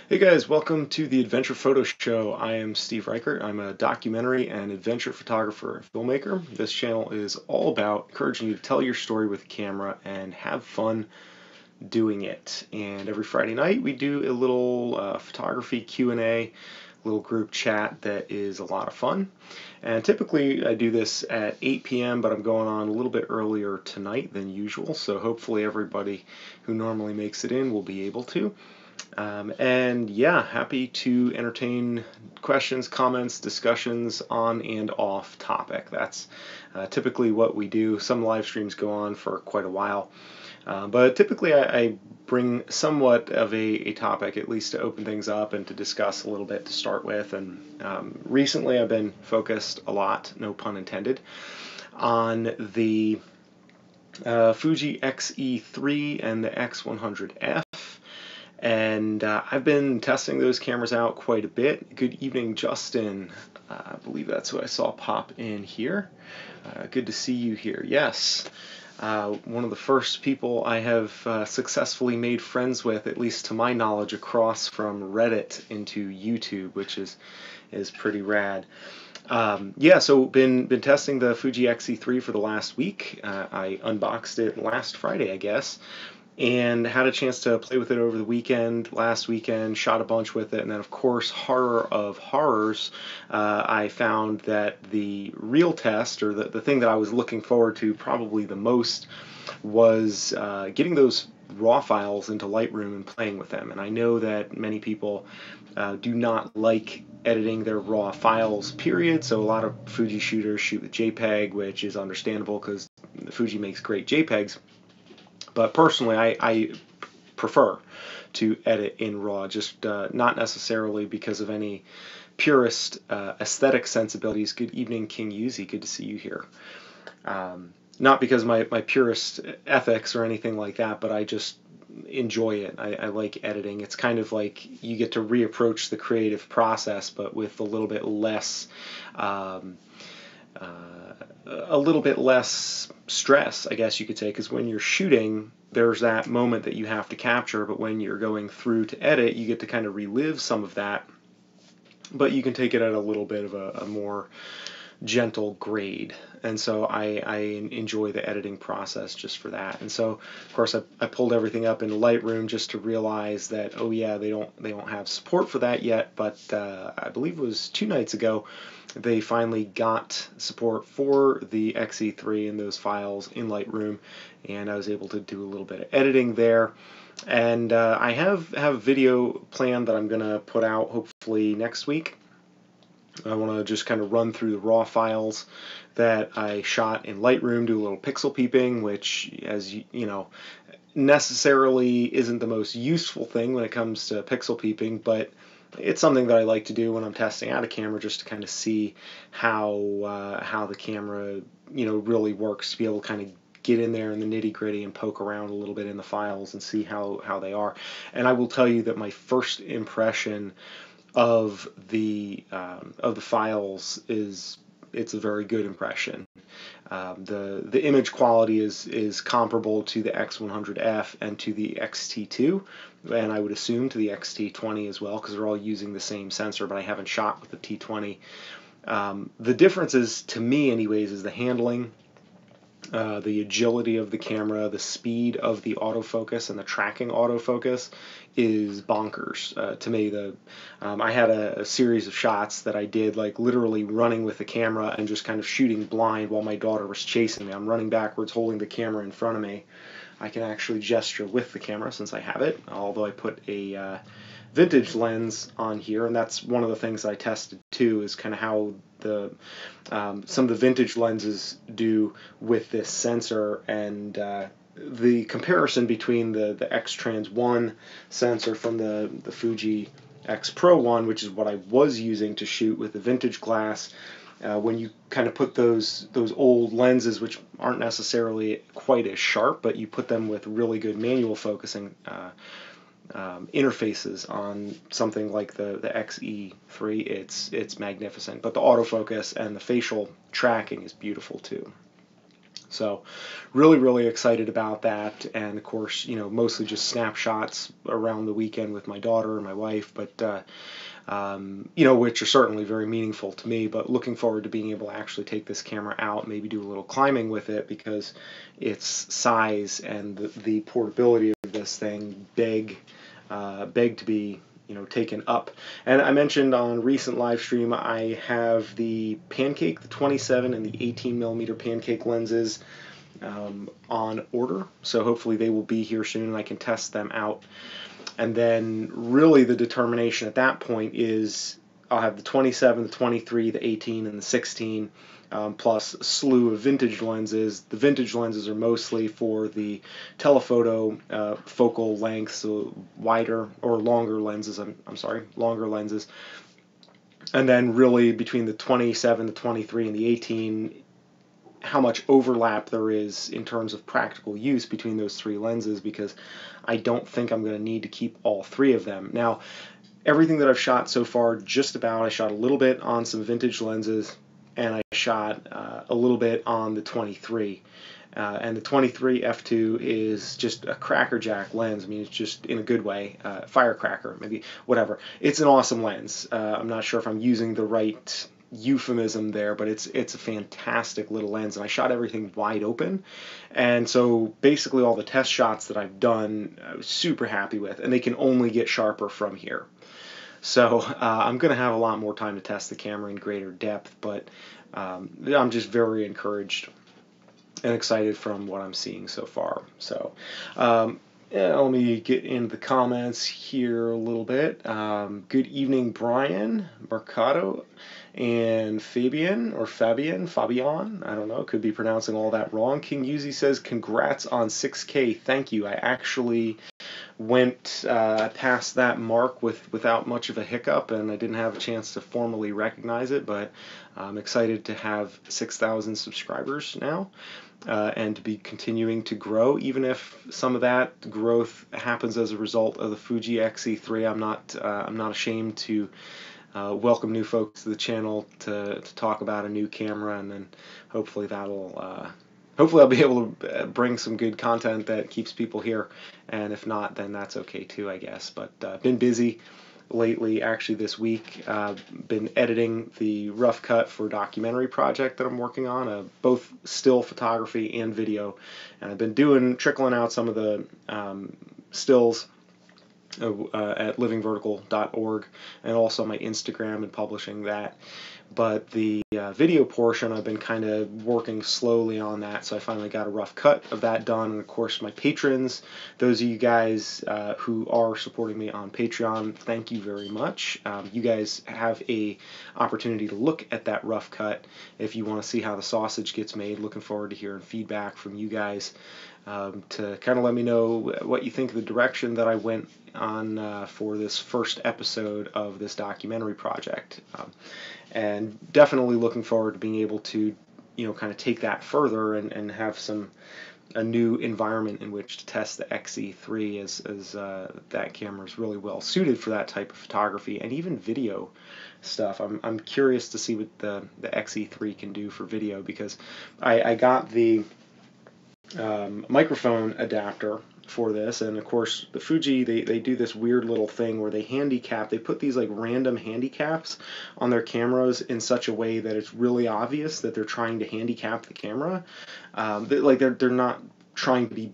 Hey guys, welcome to the Adventure Photo Show. I am Steve Reichert. I'm a documentary and adventure photographer and filmmaker. This channel is all about encouraging you to tell your story with a camera and have fun doing it. And every Friday night we do a little photography Q&A, little group chat that is a lot of fun. And typically I do this at 8 p.m., but I'm going on a little bit earlier tonight than usual, so hopefully everybody who normally makes it in will be able to. And yeah, happy to entertain questions, comments, discussions on and off topic. That's typically what we do. Some live streams go on for quite a while, but typically I bring somewhat of a topic, at least to open things up and to discuss a little bit to start with. And recently I've been focused a lot, no pun intended, on the Fuji XE3 and the X100F. And I've been testing those cameras out quite a bit. Good evening, Justin. I believe that's who I saw pop in here. Good to see you here. Yes, one of the first people I have successfully made friends with, at least to my knowledge, across from Reddit into YouTube, which is pretty rad. Yeah, so been testing the Fuji XE3 for the last week. I unboxed it last Friday, I guess, and had a chance to play with it over the weekend, last weekend, shot a bunch with it, and then of course, horror of horrors, I found that the real test, or the thing that I was looking forward to probably the most, was getting those raw files into Lightroom and playing with them. And I know that many people do not like editing their raw files, period, so a lot of Fuji shooters shoot with JPEG, which is understandable because Fuji makes great JPEGs. But personally, I prefer to edit in RAW, just not necessarily because of any purist aesthetic sensibilities. Good evening, King Yuzi. Good to see you here. Not because my purist ethics or anything like that, but I just enjoy it. I like editing. It's kind of like you get to reapproach the creative process, but with a little bit less stress, I guess you could say, because when you're shooting, there's that moment that you have to capture, but when you're going through to edit, you get to kind of relive some of that, but you can take it at a little bit of a more gentle grade. And so I enjoy the editing process just for that. And so of course I pulled everything up into Lightroom just to realize that, oh yeah, they don't have support for that yet, but I believe it was 2 nights ago they finally got support for the XE3 and those files in Lightroom, and I was able to do a little bit of editing there. And I have a video planned that I'm going to put out hopefully next week. I want to just kind of run through the raw files that I shot in Lightroom, do a little pixel peeping, which, as you know, necessarily isn't the most useful thing when it comes to pixel peeping, but it's something that I like to do when I'm testing out a camera, just to kind of see how the camera really works, to be able to kind of get in there in the nitty-gritty and poke around a little bit in the files and see how they are. And I will tell you that my first impression of the files is, it's a very good impression. The image quality is comparable to the X100F and to the XT2, and I would assume to the XT20 as well, because they're all using the same sensor, but I haven't shot with the T20. The difference is, to me anyways, is the handling, the agility of the camera, the speed of the autofocus, and the tracking autofocus is bonkers. To me, I had a series of shots that I did, like literally running with the camera and just kind of shooting blind while my daughter was chasing me. I'm running backwards, holding the camera in front of me. I can actually gesture with the camera since I have it, although I put a vintage lens on here, and that's one of the things I tested too, is kind of how some of the vintage lenses do with this sensor, and the comparison between the X-Trans 1 sensor from the Fuji X Pro 1, which is what I was using to shoot with the vintage glass. When you kind of put those old lenses, which aren't necessarily quite as sharp, but you put them with really good manual focusing interfaces on something like the XE3, it's magnificent. But the autofocus and the facial tracking is beautiful too. So really, really excited about that. And of course, mostly just snapshots around the weekend with my daughter and my wife, but which are certainly very meaningful to me, but looking forward to being able to actually take this camera out, maybe do a little climbing with it, because its size and the portability of this thing beg to be taken up. And I mentioned on a recent live stream, I have the Pancake, the 27 and the 18 millimeter Pancake lenses on order, so hopefully they will be here soon and I can test them out. And then really the determination at that point is I'll have the 27, the 23, the 18, and the 16, plus a slew of vintage lenses. The vintage lenses are mostly for the telephoto focal length, so wider or longer lenses. I'm sorry, longer lenses. And then really between the 27, the 23, and the 18, how much overlap there is in terms of practical use between those three lenses, because I don't think I'm going to need to keep all three of them. Now, everything that I've shot so far, just about, I shot a little bit on some vintage lenses, and I shot a little bit on the 23. And the 23 f2 is just a crackerjack lens. I mean, it's just in a good way, firecracker, maybe, whatever. It's an awesome lens. I'm not sure if I'm using the right euphemism there, but it's a fantastic little lens, and I shot everything wide open, and so basically all the test shots that I've done I was super happy with, and they can only get sharper from here. So I'm going to have a lot more time to test the camera in greater depth, but I'm just very encouraged and excited from what I'm seeing so far. So yeah, let me get into the comments here a little bit. Good evening, Brian, Mercado, and Fabian, I don't know, could be pronouncing all that wrong. King Yuzi says, congrats on 6K, thank you. I actually went past that mark without much of a hiccup, and I didn't have a chance to formally recognize it, but I'm excited to have 6,000 subscribers now. And to be continuing to grow, even if some of that growth happens as a result of the Fuji XE3. I'm not ashamed to welcome new folks to the channel to talk about a new camera, and then hopefully hopefully I'll be able to bring some good content that keeps people here, and if not, then that's okay too, I guess. But been busy lately, actually this week. Been editing the rough cut for a documentary project that I'm working on, both still photography and video, and I've been trickling out some of the stills at livingvertical.org, and also my Instagram, and publishing that. But the video portion, I've been kind of working slowly on that, so I finally got a rough cut of that done. And of course, my patrons, those of you guys who are supporting me on Patreon, thank you very much. You guys have a opportunity to look at that rough cut if you want to see how the sausage gets made. Looking forward to hearing feedback from you guys to kind of let me know what you think of the direction that I went on for this first episode of this documentary project. And definitely looking forward to being able to, kind of take that further and have a new environment in which to test the XE3, as that camera is really well suited for that type of photography and even video stuff. I'm curious to see what the XE3 can do for video, because I got the microphone adapter for this, and of course the Fuji, they do this weird little thing where they put these like random handicaps on their cameras in such a way that it's really obvious that they're trying to handicap the camera. They're not trying to be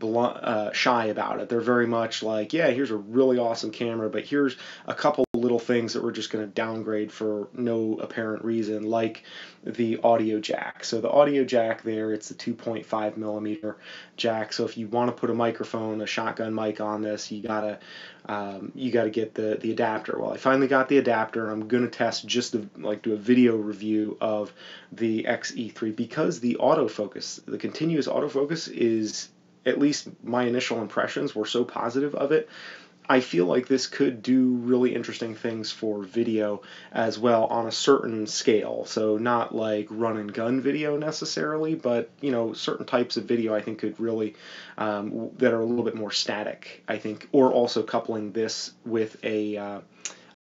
shy about it. They're very much like, yeah, here's a really awesome camera, but here's a couple little things that we're just going to downgrade for no apparent reason, like the audio jack. So the audio jack there, it's the 2.5 millimeter jack. So if you want to put a microphone, a shotgun mic on this, you gotta get the adapter. Well, I finally got the adapter, and I'm gonna test just do a video review of the XE3, because the autofocus, the continuous autofocus, is, at least my initial impressions were so positive of it. I feel like this could do really interesting things for video as well on a certain scale. So not like run and gun video necessarily, but certain types of video I think could really that are a little bit more static, I think, or also coupling this with a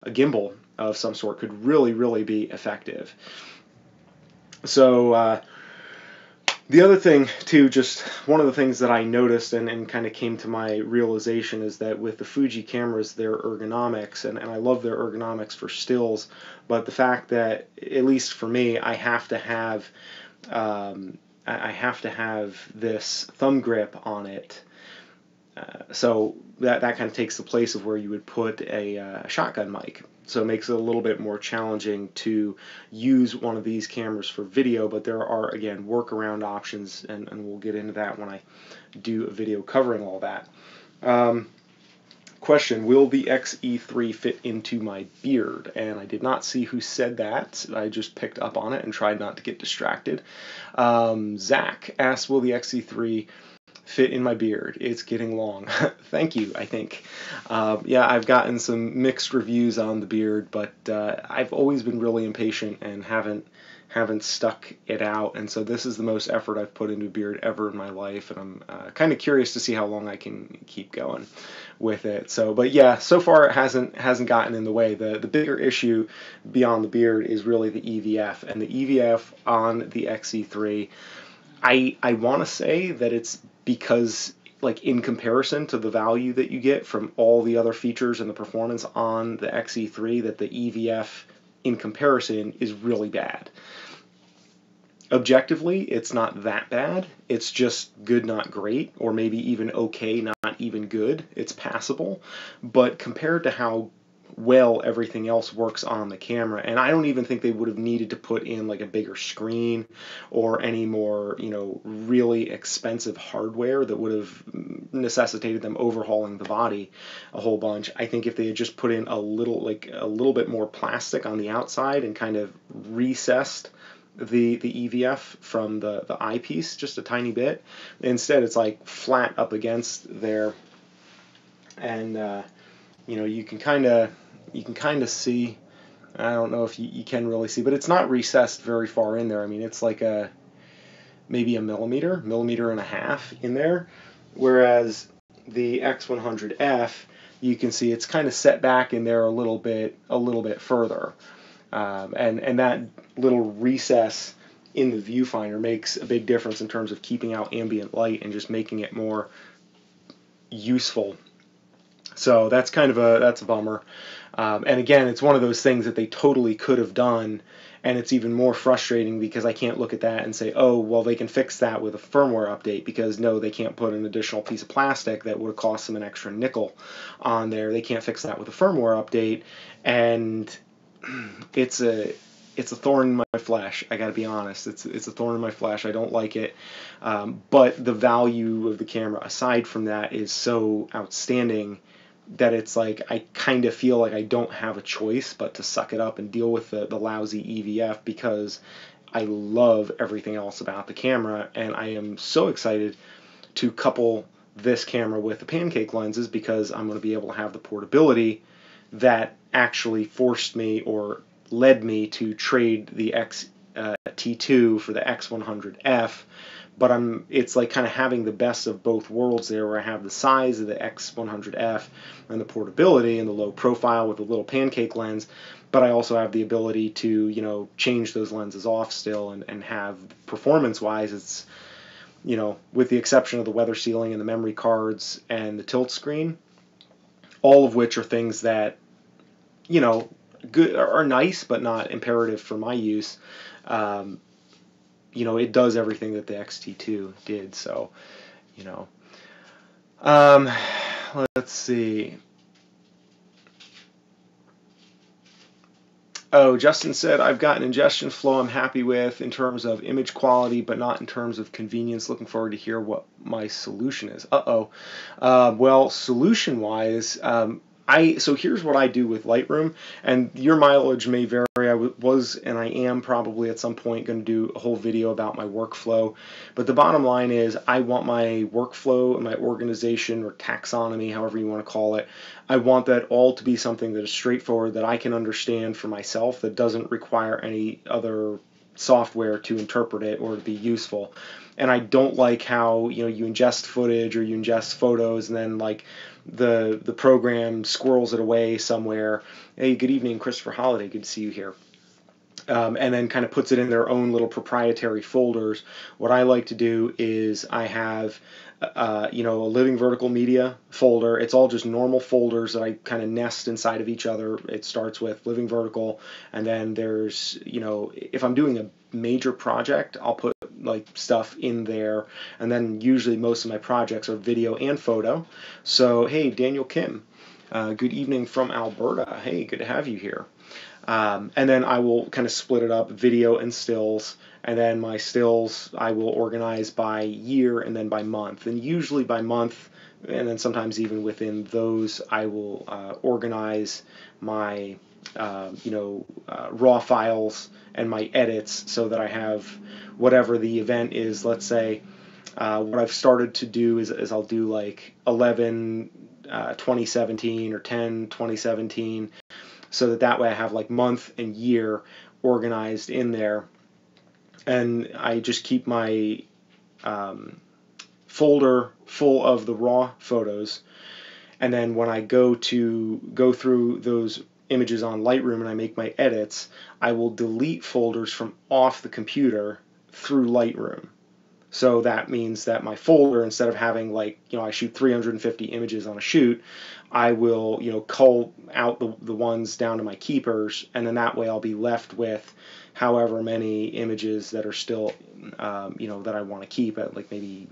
gimbal of some sort could really be effective. So The other thing, too, just one of the things that I noticed and kind of came to my realization is that with the Fuji cameras, their ergonomics, and I love their ergonomics for stills, but the fact that, at least for me, I have to have this thumb grip on it. So that kind of takes the place of where you would put a shotgun mic. So it makes it a little bit more challenging to use one of these cameras for video, but there are, again, workaround options, and we'll get into that when I do a video covering all that. Question, will the XE3 fit into my beard? And I did not see who said that. I just picked up on it and tried not to get distracted. Zach asked, will the XE3 fit in my beard? It's getting long. Thank you, I think. Yeah, I've gotten some mixed reviews on the beard, but I've always been really impatient and haven't stuck it out, and so this is the most effort I've put into a beard ever in my life, and I'm kind of curious to see how long I can keep going with it. So, but yeah, so far it hasn't gotten in the way. The bigger issue beyond the beard is really the EVF, and the EVF on the XE3, I want to say that it's because, like, in comparison to the value that you get from all the other features and the performance on the XE3, that the EVF in comparison is really bad. Objectively, it's not that bad. It's just good, not great, or maybe even okay, not even good. It's passable, but compared to how well everything else works on the camera, and I don't even think they would have needed to put in like a bigger screen or any more, really expensive hardware that would have necessitated them overhauling the body a whole bunch. I think if they had just put in a little bit more plastic on the outside and kind of recessed the EVF from the eyepiece just a tiny bit, instead it's like flat up against there, and you can kind of see. I don't know if you can really see, but it's not recessed very far in there. I mean, it's like maybe a millimeter and a half in there, whereas the X100F, you can see it's kind of set back in there a little bit further, and that little recess in the viewfinder makes a big difference in terms of keeping out ambient light and just making it more useful. So that's a bummer. And again, it's one of those things that they totally could have done, and it's even more frustrating because I can't look at that and say, oh, well, they can fix that with a firmware update, because no, they can't put an additional piece of plastic that would have cost them an extra nickel on there. They can't fix that with a firmware update, and it's a thorn in my flesh. I gotta be honest. It's a thorn in my flesh. I don't like it. But the value of the camera, aside from that, is so outstanding that it's like I kind of feel like I don't have a choice but to suck it up and deal with the lousy EVF, because I love everything else about the camera, and I am so excited to couple this camera with the pancake lenses, because I'm going to be able to have the portability that actually forced me or led me to trade the T2 for the X100F. But it's like kind of having the best of both worlds there, where I have the size of the X100F and the portability and the low profile with the little pancake lens, but I also have the ability to, change those lenses off still and have, performance-wise, it's, with the exception of the weather sealing and the memory cards and the tilt screen, all of which are things that, good are nice but not imperative for my use. It does everything that the XT2 did. So, let's see. Oh, Justin said, I've got an ingestion flow I'm happy with in terms of image quality, but not in terms of convenience. Looking forward to hear what my solution is. Well, solution-wise, so here's what I do with Lightroom, and your mileage may vary. I was and I am probably at some point going to do a whole video about my workflow, but the bottom line is I want my workflow and my organization, or taxonomy, however you want to call it, I want that all to be something that is straightforward, that I can understand for myself, that doesn't require any other software to interpret it or to be useful. And I don't like how you ingest footage or you ingest photos and then like the program squirrels it away somewhere. Hey, good evening, Christopher Holiday. Good to see you here. and then kind of puts it in their own little proprietary folders. What I like to do is I have a living vertical media folder. It's all just normal folders that I kind of nest inside of each other. It starts with living vertical, and then there's, if I'm doing a major project, I'll put like stuff in there, and then usually most of my projects are video and photo. So hey, Daniel Kim, good evening from Alberta. Hey, good to have you here. And then I will kind of split it up, video and stills, and then my stills I will organize by year and then by month. And usually by month, and then sometimes even within those, I will organize my raw files and my edits so that I have whatever the event is. Let's say what I've started to do is I'll do like 11 2017 or 10 2017, so that way I have like month and year organized in there, and I just keep my folder full of the raw photos, and then when I go through those images on Lightroom and I make my edits, I will delete folders from off the computer through Lightroom. So that means that my folder, instead of having I shoot 350 images on a shoot, I will, cull out the ones down to my keepers, and then that way I'll be left with however many images that are still, that I want to keep at, like maybe,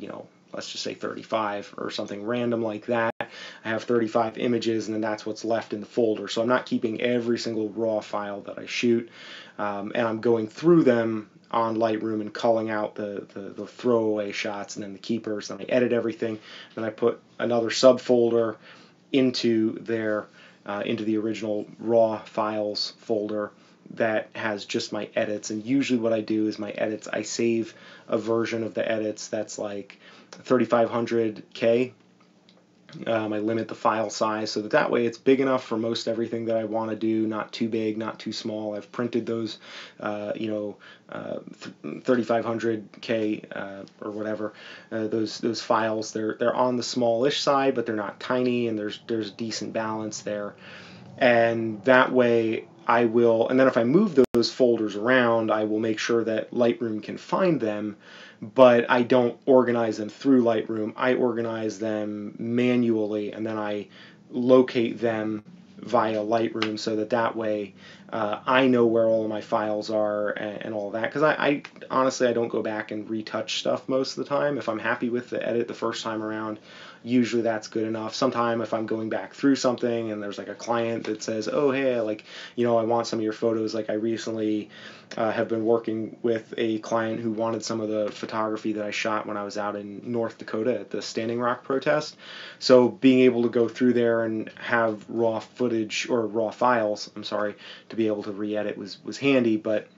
let's just say 35 or something random like that. I have 35 images, and then that's what's left in the folder. So I'm not keeping every single raw file that I shoot, and I'm going through them on Lightroom and culling out the throwaway shots and then the keepers. Then I edit everything, and I put another subfolder into into the original raw files folder that has just my edits. And usually what I do is my edits, I save a version of the edits that's like 3500K. I limit the file size so that way it's big enough for most everything that I want to do, not too big, not too small. I've printed those, 3500K or whatever. Those files, they're on the smallish side, but they're not tiny, and there's decent balance there. And that way I will, and then if I move those folders around, I will make sure that Lightroom can find them, but I don't organize them through Lightroom. I organize them manually, and then I locate them via Lightroom so that way I know where all of my files are and all that. Because I honestly, I don't go back and retouch stuff most of the time. If I'm happy with the edit the first time around, usually that's good enough. Sometime if I'm going back through something and there's like a client that says, oh hey, I want some of your photos. Like I recently have been working with a client who wanted some of the photography that I shot when I was out in North Dakota at the Standing Rock protest. So being able to go through there and have raw footage, or raw files, I'm sorry, to be able to re-edit was handy. But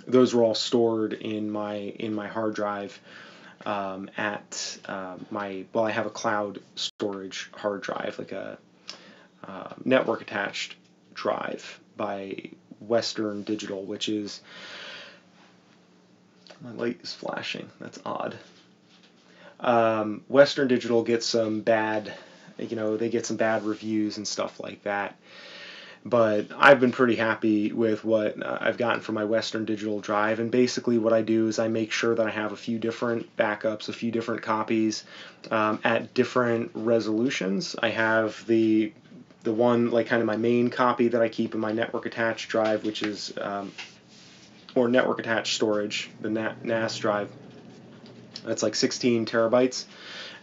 those were all stored in my hard drive I have a cloud storage hard drive, like a network attached drive by Western Digital, which is, my light is flashing, that's odd. Western Digital gets some bad, they get some bad reviews and stuff like that. But I've been pretty happy with what I've gotten from my Western Digital drive, and basically what I do is I make sure that I have a few different backups, a few different copies at different resolutions. I have the one, like kind of my main copy that I keep in my network attached drive, which is, or network attached storage, the NAS drive. That's like 16 terabytes.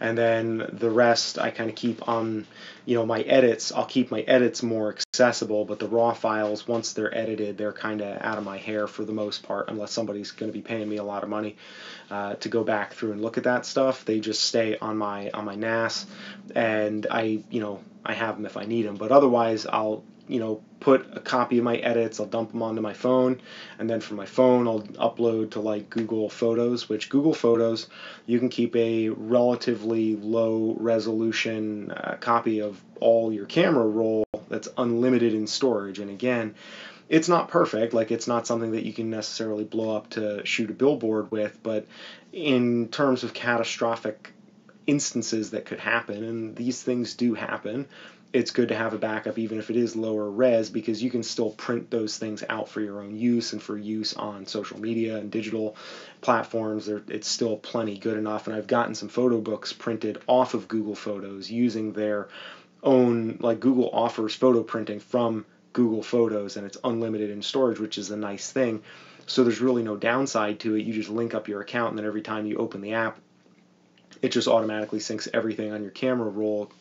And then the rest I kind of keep on, my edits. I'll keep my edits more accessible, but the raw files, once they're edited, they're kind of out of my hair for the most part, unless somebody's going to be paying me a lot of money to go back through and look at that stuff. They just stay on my NAS, and I have them if I need them. But otherwise, I'll put a copy of my edits, I'll dump them onto my phone, and then from my phone I'll upload to like Google Photos, which Google Photos, you can keep a relatively low resolution copy of all your camera roll that's unlimited in storage. And again, it's not perfect, like it's not something that you can necessarily blow up to shoot a billboard with, but in terms of catastrophic instances that could happen, and these things do happen, it's good to have a backup even if it is lower res, because you can still print those things out for your own use and for use on social media and digital platforms. It's still plenty good enough. And I've gotten some photo books printed off of Google Photos using their own, like Google offers photo printing from Google Photos, and it's unlimited in storage, which is a nice thing. So there's really no downside to it. You just link up your account, and then every time you open the app, it just automatically syncs everything on your camera roll,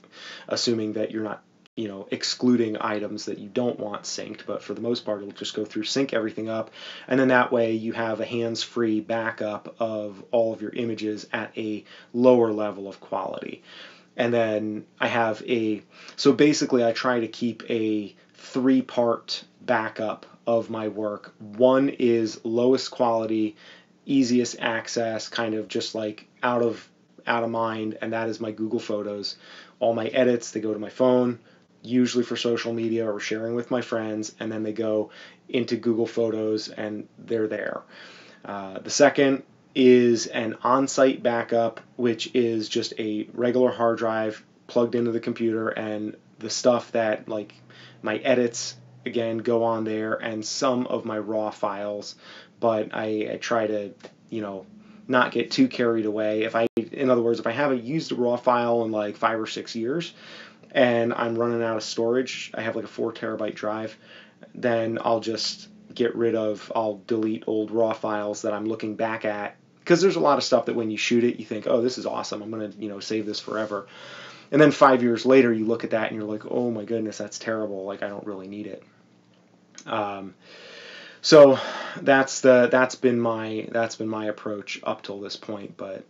assuming that you're not, excluding items that you don't want synced. But for the most part, it'll just go through, sync everything up, and then that way you have a hands-free backup of all of your images at a lower level of quality. And then so basically I try to keep a 3-part backup of my work. One is lowest quality, easiest access, kind of just like out of mind, and that is my Google Photos. All my edits, they go to my phone, usually for social media or sharing with my friends, and then they go into Google Photos and they're there. The second is an on-site backup, which is just a regular hard drive plugged into the computer, and the stuff that, like, my edits, again, go on there, and some of my raw files, but I try to, not get too carried away. In other words, if I haven't used a raw file in like 5 or 6 years and I'm running out of storage, I have like a 4 terabyte drive, then I'll delete old raw files that I'm looking back at, because there's a lot of stuff that when you shoot it, you think, oh, this is awesome, I'm going to, save this forever. And then 5 years later, you look at that and you're like, oh my goodness, that's terrible. Like, I don't really need it. So that's been my approach up till this point. But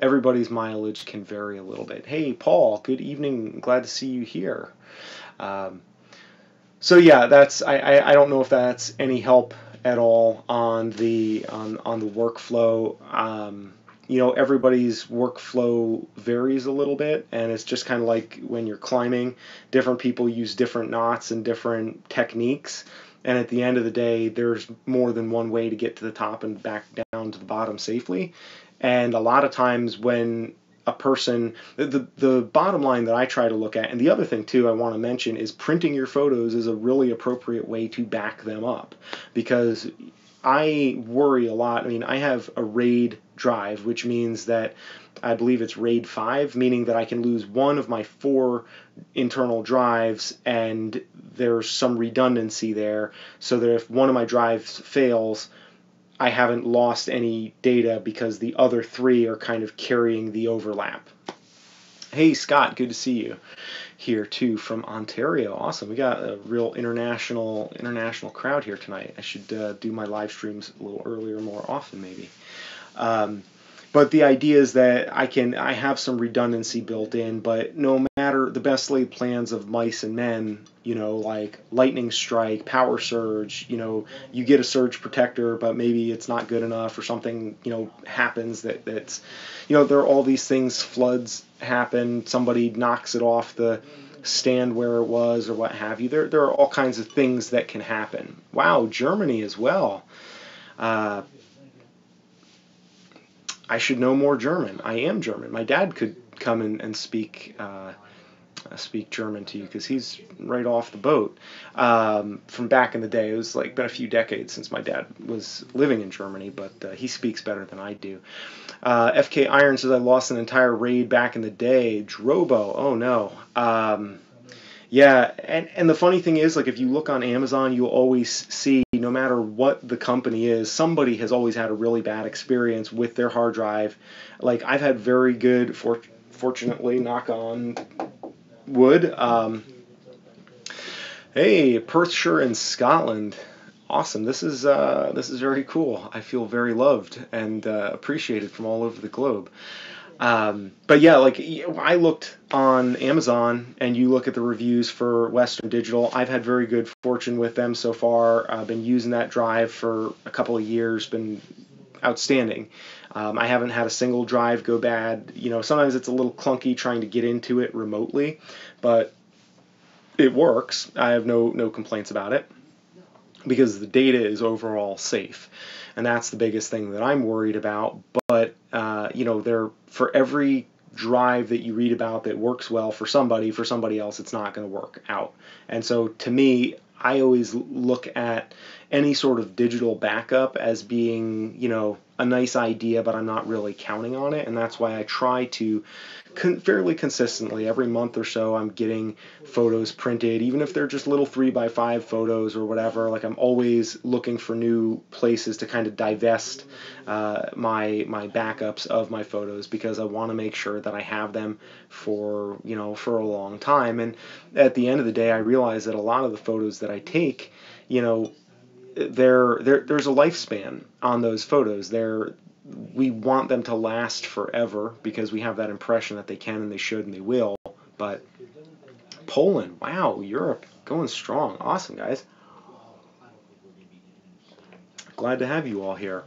everybody's mileage can vary a little bit. Hey, Paul, good evening. Glad to see you here. So yeah, I don't know if that's any help at all on the workflow. Everybody's workflow varies a little bit, and it's just kind of like when you're climbing, different people use different knots and different techniques, and at the end of the day, there's more than one way to get to the top and back down to the bottom safely. And a lot of times when a person, the bottom line that I try to look at, and the other thing too I want to mention, is printing your photos is a really appropriate way to back them up, because I worry a lot. I mean, I have a RAID drive, which means that I believe it's RAID 5, meaning that I can lose one of my 4 internal drives, and there's some redundancy there, so that if one of my drives fails, I haven't lost any data because the other 3 are kind of carrying the overlap. Hey, Scott, good to see you here too from Ontario. Awesome. We got a real international crowd here tonight. I should do my live streams a little earlier, more often maybe. But the idea is that I have some redundancy built in, but no matter the best laid plans of mice and men, like lightning strike, power surge, you get a surge protector, but maybe it's not good enough, or something, happens that's, there are all these things, floods happen, somebody knocks it off the stand where it was, or what have you. There are all kinds of things that can happen. Wow, Germany as well. I should know more German. I am German. My dad could come and speak German to you, because he's right off the boat. From back in the day, it was like been a few decades since my dad was living in Germany, but he speaks better than I do. FK Iron says, I lost an entire raid back in the day. Drobo, oh no. Yeah, and the funny thing is, like, if you look on Amazon, you'll always see, no matter what the company is, somebody has always had a really bad experience with their hard drive. Like, I've had very good, fortunately, knock on wood. Hey, Perthshire in Scotland. Awesome. This is very cool. I feel very loved and appreciated from all over the globe. But yeah, like, I looked on Amazon, and you look at the reviews for Western Digital. I've had very good fortune with them so far. I've been using that drive for a couple of years, been outstanding. I haven't had a single drive go bad. Sometimes it's a little clunky trying to get into it remotely, but it works. I have no complaints about it, because the data is overall safe. And that's the biggest thing that I'm worried about. But, for every drive that you read about that works well for somebody else it's not going to work out. And so to me, I always look at any sort of digital backup as being, you know, a nice idea, but I'm not really counting on it. And that's why I try to fairly consistently, every month or so, I'm getting photos printed, even if they're just little 3x5 photos or whatever. Like, I'm always looking for new places to kind of divest my backups of my photos, because I want to make sure that I have them for, you know, for a long time. And at the end of the day, I realize that a lot of the photos that I take, you know, there's a lifespan on those photos. We want them to last forever because we have that impression that they can and they should and they will. But Poland, wow, Europe, going strong. Awesome, guys. Glad to have you all here.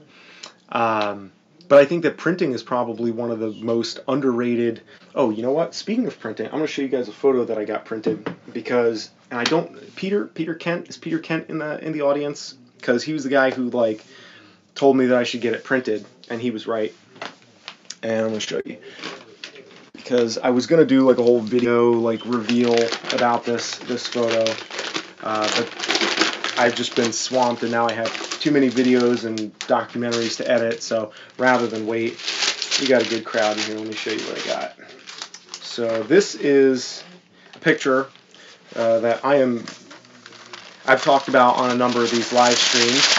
But I think that printing is probably one of the most underrated. Oh, you know what? Speaking of printing, I'm going to show you guys a photo that I got printed because, and I don't. Peter Kent, is Peter Kent in the audience? Because he was the guy who like told me that I should get it printed, and he was right. And I'm going to show you because I was going to do like a whole video like reveal about this photo, but I've just been swamped, and now I have too many videos and documentaries to edit, so rather than wait, we got a good crowd in here. Let me show you what I got. So this is a picture that I've talked about on a number of these live streams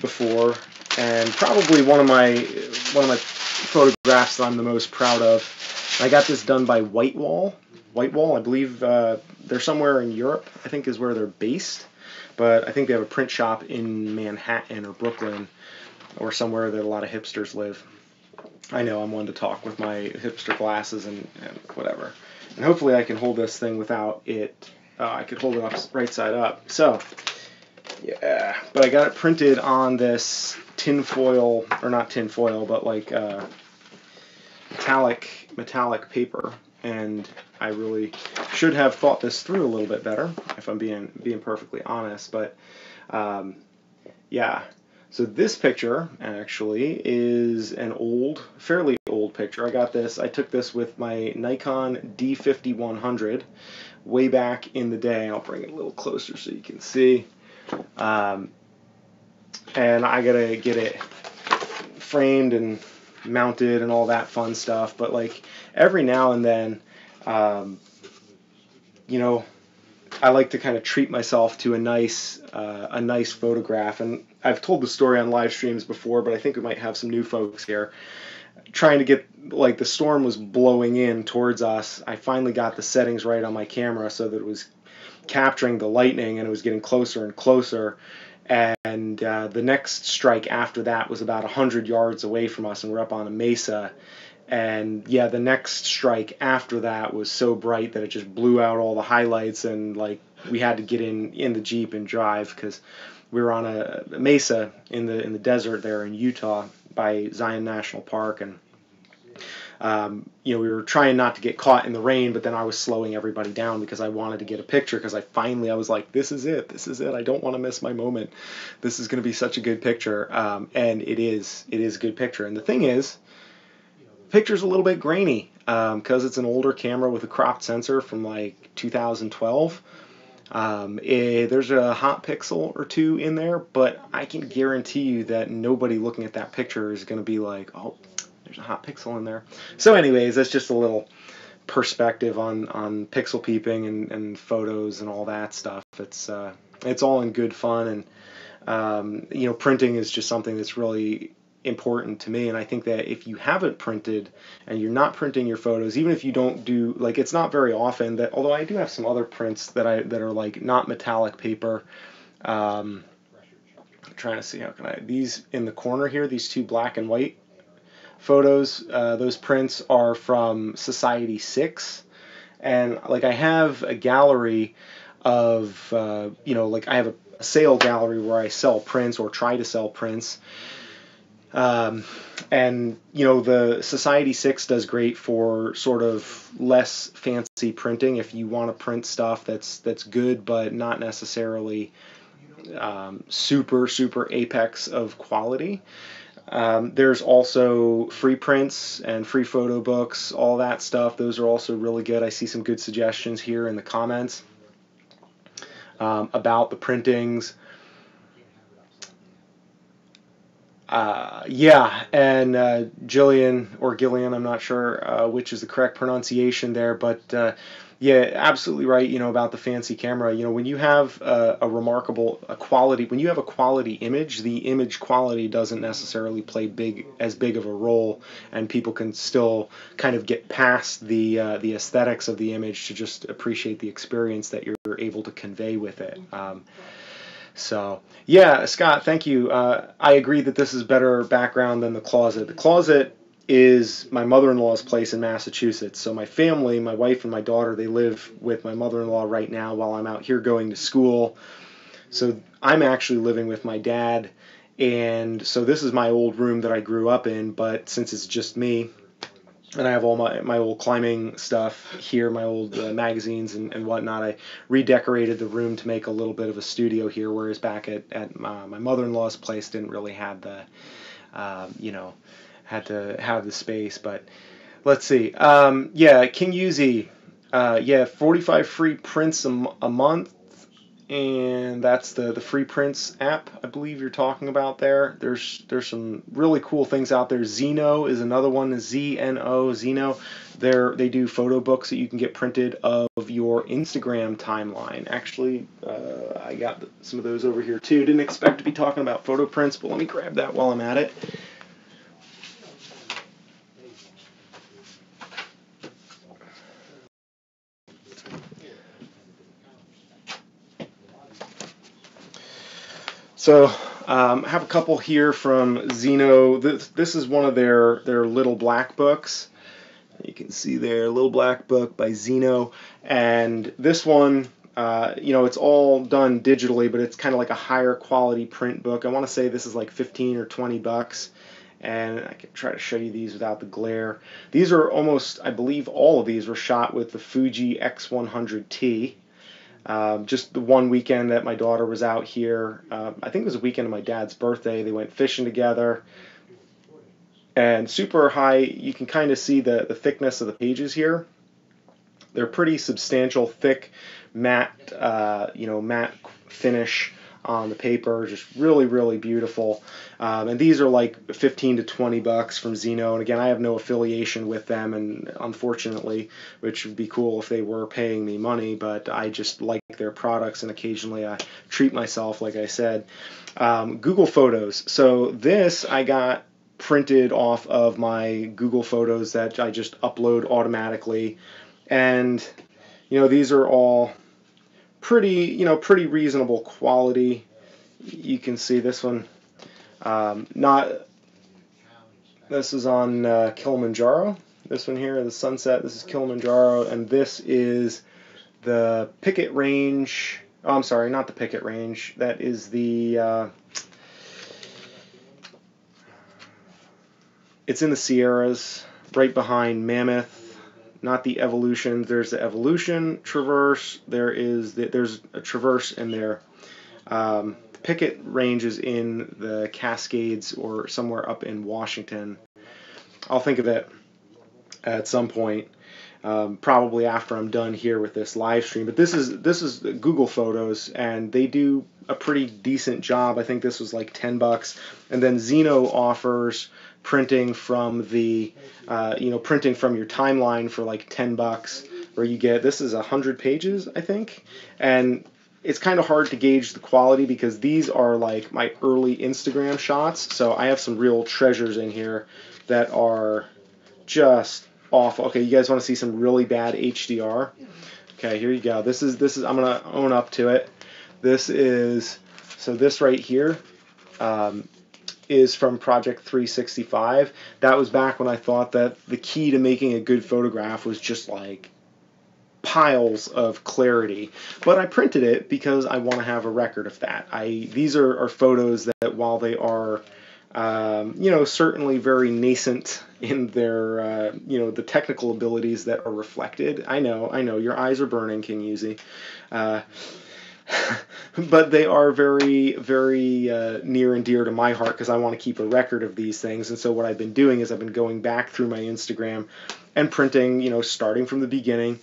before, and probably one of my photographs that I'm the most proud of. I got this done by Whitewall, I believe they're somewhere in Europe, I think is where they're based. But I think they have a print shop in Manhattan or Brooklyn or somewhere that a lot of hipsters live. I know, I'm one to talk with my hipster glasses and whatever. And hopefully I can hold this thing without it. I could hold it up right side up. So, yeah. But I got it printed on this tin foil, or not tin foil, but like metallic paper. And I really should have thought this through a little bit better, if I'm being perfectly honest. But yeah, so this picture actually is an fairly old picture. I took this with my Nikon D50-100 way back in the day. I'll bring it a little closer so you can see. And I gotta get it framed and mounted and all that fun stuff, but like every now and then, you know, I like to kind of treat myself to a nice photograph. And I've told the story on live streams before, but I think we might have some new folks here. Trying to get, like, the storm was blowing in towards us. I finally got the settings right on my camera so that it was capturing the lightning, and it was getting closer and closer. And the next strike after that was about 100 yards away from us, and we're up on a mesa. And yeah, the next strike after that was so bright that it just blew out all the highlights, and like we had to get in the Jeep and drive because we were on a mesa in the desert there in Utah by Zion National Park. And you know, we were trying not to get caught in the rain, but then I was slowing everybody down because I wanted to get a picture, because I was like, this is it, I don't want to miss my moment, this is going to be such a good picture. And it is a good picture. And the thing is, the picture's a little bit grainy because it's an older camera with a cropped sensor from like 2012. There's a hot pixel or two in there, but I can guarantee you that nobody looking at that picture is going to be like, oh, there's a hot pixel in there. So anyways, that's just a little perspective on pixel peeping and photos and all that stuff. It's all in good fun. And you know, printing is just something that's really important to me. And I think that if you haven't printed and you're not printing your photos, even if you don't do, like, it's not very often that, although I do have some other prints that are like not metallic paper. I'm trying to see, how can I, these in the corner here, these two black and white photos, those prints are from Society 6. And like, I have a gallery of you know, like I have a sale gallery where I sell prints or try to sell prints. And you know, the Society 6 does great for sort of less fancy printing if you want to print stuff that's good but not necessarily super apex of quality. There's also free prints and free photo books, all that stuff. Those are also really good. I see some good suggestions here in the comments about the printings. Yeah, and Jillian or Gillian, I'm not sure which is the correct pronunciation there, but yeah, absolutely right. About the fancy camera. When you have a remarkable quality, when you have a quality image, the image quality doesn't necessarily play as big of a role, and people can still kind of get past the aesthetics of the image to just appreciate the experience that you're able to convey with it. So, yeah, Scott, thank you. I agree that this is better background than the closet. The closet is my mother-in-law's place in Massachusetts. So my family, my wife and my daughter, they live with my mother-in-law right now while I'm out here going to school. So I'm actually living with my dad. And so this is my old room that I grew up in, but since it's just me, and I have all my old climbing stuff here, my old magazines and whatnot. I redecorated the room to make a little bit of a studio here, whereas back at my mother-in-law's place didn't really have the, had to have the space. But let's see. Yeah, King Yuzi. Yeah, 45 free prints a month. And that's the free prints app I believe you're talking about there. There's some really cool things out there. Zeno is another one, Z-N-O, Zeno. They do photo books that you can get printed of your Instagram timeline. Actually, I got some of those over here too. Didn't expect to be talking about photo prints, but let me grab that while I'm at it. So I have a couple here from Zeno. This is one of their little black books. You can see there, Little Black Book by Zeno. And this one, it's all done digitally, but it's kind of like a higher quality print book. I want to say this is like 15 or 20 bucks. And I can try to show you these without the glare. These are almost, I believe all of these were shot with the Fuji X100T. Just the one weekend that my daughter was out here, I think it was a weekend of my dad's birthday. They went fishing together, and super high. You can kind of see the thickness of the pages here. They're pretty substantial, thick, matte, matte finish on the paper. Just really, really beautiful. And these are like 15 to 20 bucks from Zeno. And again, I have no affiliation with them, and unfortunately, which would be cool if they were paying me money, but I just like their products, and occasionally I treat myself, like I said. Google Photos. So this I got printed off of my Google Photos that I just upload automatically. And, these are all pretty reasonable quality. You can see this one. This is on Kilimanjaro. This one here, the sunset. This is Kilimanjaro, and this is the Picket Range. Oh, I'm sorry, not the Picket Range. That is the. It's in the Sierras, right behind Mammoth. Not the Evolution. There's the Evolution Traverse. There's a Traverse in there. The Picket Range is in the Cascades or somewhere up in Washington. I'll think of it at some point, probably after I'm done here with this live stream. But this is Google Photos, and they do a pretty decent job. I think this was like 10 bucks. And then Zeno offers printing from the printing from your timeline for like 10 bucks, where you get, this is 100 pages, I think. And it's kind of hard to gauge the quality because these are like my early Instagram shots. So I have some real treasures in here that are just awful. Okay, you guys want to see some really bad HDR? Okay, here you go. This is I'm gonna own up to it. This right here is from Project 365. That was back when I thought that the key to making a good photograph was just like piles of clarity. But I printed it because I want to have a record of that. These are photos that, while they are certainly very nascent in their the technical abilities that are reflected. I know your eyes are burning, King Yuzi. but they are very, very near and dear to my heart because I want to keep a record of these things. And so what I've been doing is I've been going back through my Instagram and printing, you know, starting from the beginning,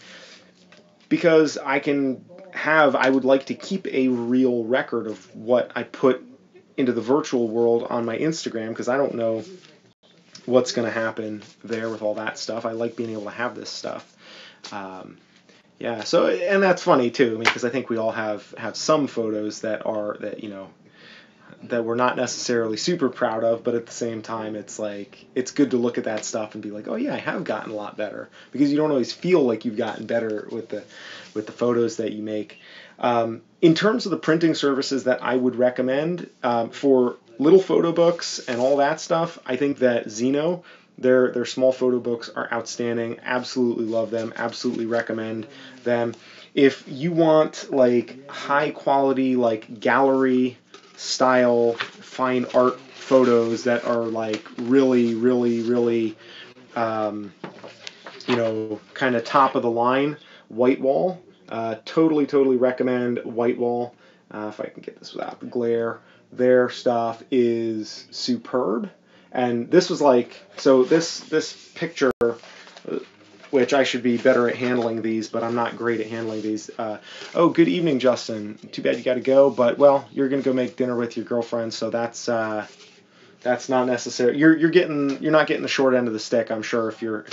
because I would like to keep a real record of what I put into the virtual world on my Instagram, because I don't know what's going to happen there with all that stuff. I like being able to have this stuff. Yeah, so, and that's funny too, I mean, because I think we all have some photos that you know, that we're not necessarily super proud of, but at the same time, it's like, it's good to look at that stuff and be like, oh yeah, I have gotten a lot better, because you don't always feel like you've gotten better with the photos that you make. In terms of the printing services that I would recommend for little photo books and all that stuff, I think that Xeno, their small photo books are outstanding. Absolutely love them. Absolutely recommend them. If you want like high quality, like gallery style fine art photos that are like really, really, really, you know, kind of top of the line, Whitewall. Totally recommend Whitewall. If I can get this without the glare, their stuff is superb. And this was like, so this picture, which I should be better at handling these, but I'm not great at handling these. Oh, good evening, Justin. Too bad you got to go, but well, you're gonna go make dinner with your girlfriend, so that's not necessary. You're not getting the short end of the stick, I'm sure, if you're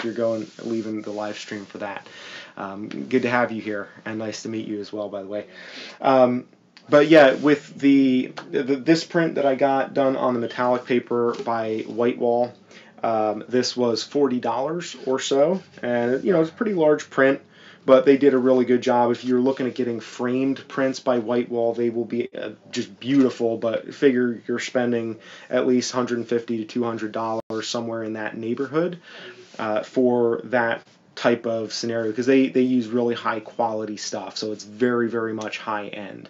leaving the live stream for that. Good to have you here, and nice to meet you as well, by the way. But yeah, with this print that I got done on the metallic paper by Whitewall, this was $40 or so, and you know, it's a pretty large print, but they did a really good job. If you're looking at getting framed prints by Whitewall, they will be just beautiful, but figure you're spending at least $150 to $200, somewhere in that neighborhood, for that type of scenario, because they use really high quality stuff, so it's very, very much high end.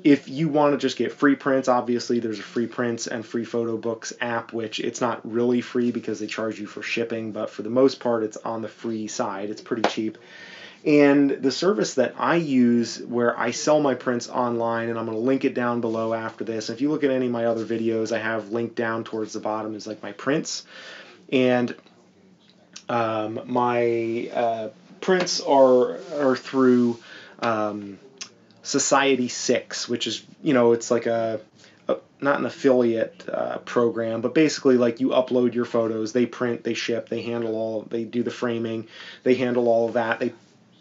If you want to just get free prints, obviously there's a free prints and free photo books app, which it's not really free because they charge you for shipping, but for the most part it's on the free side. It's pretty cheap. And the service that I use where I sell my prints online, and I'm going to link it down below after this. If you look at any of my other videos, I have linked down towards the bottom is like my prints. And my prints are through Society 6, which is, you know, it's like not an affiliate program, but basically like you upload your photos, they print, they ship, they do the framing, they handle all of that. They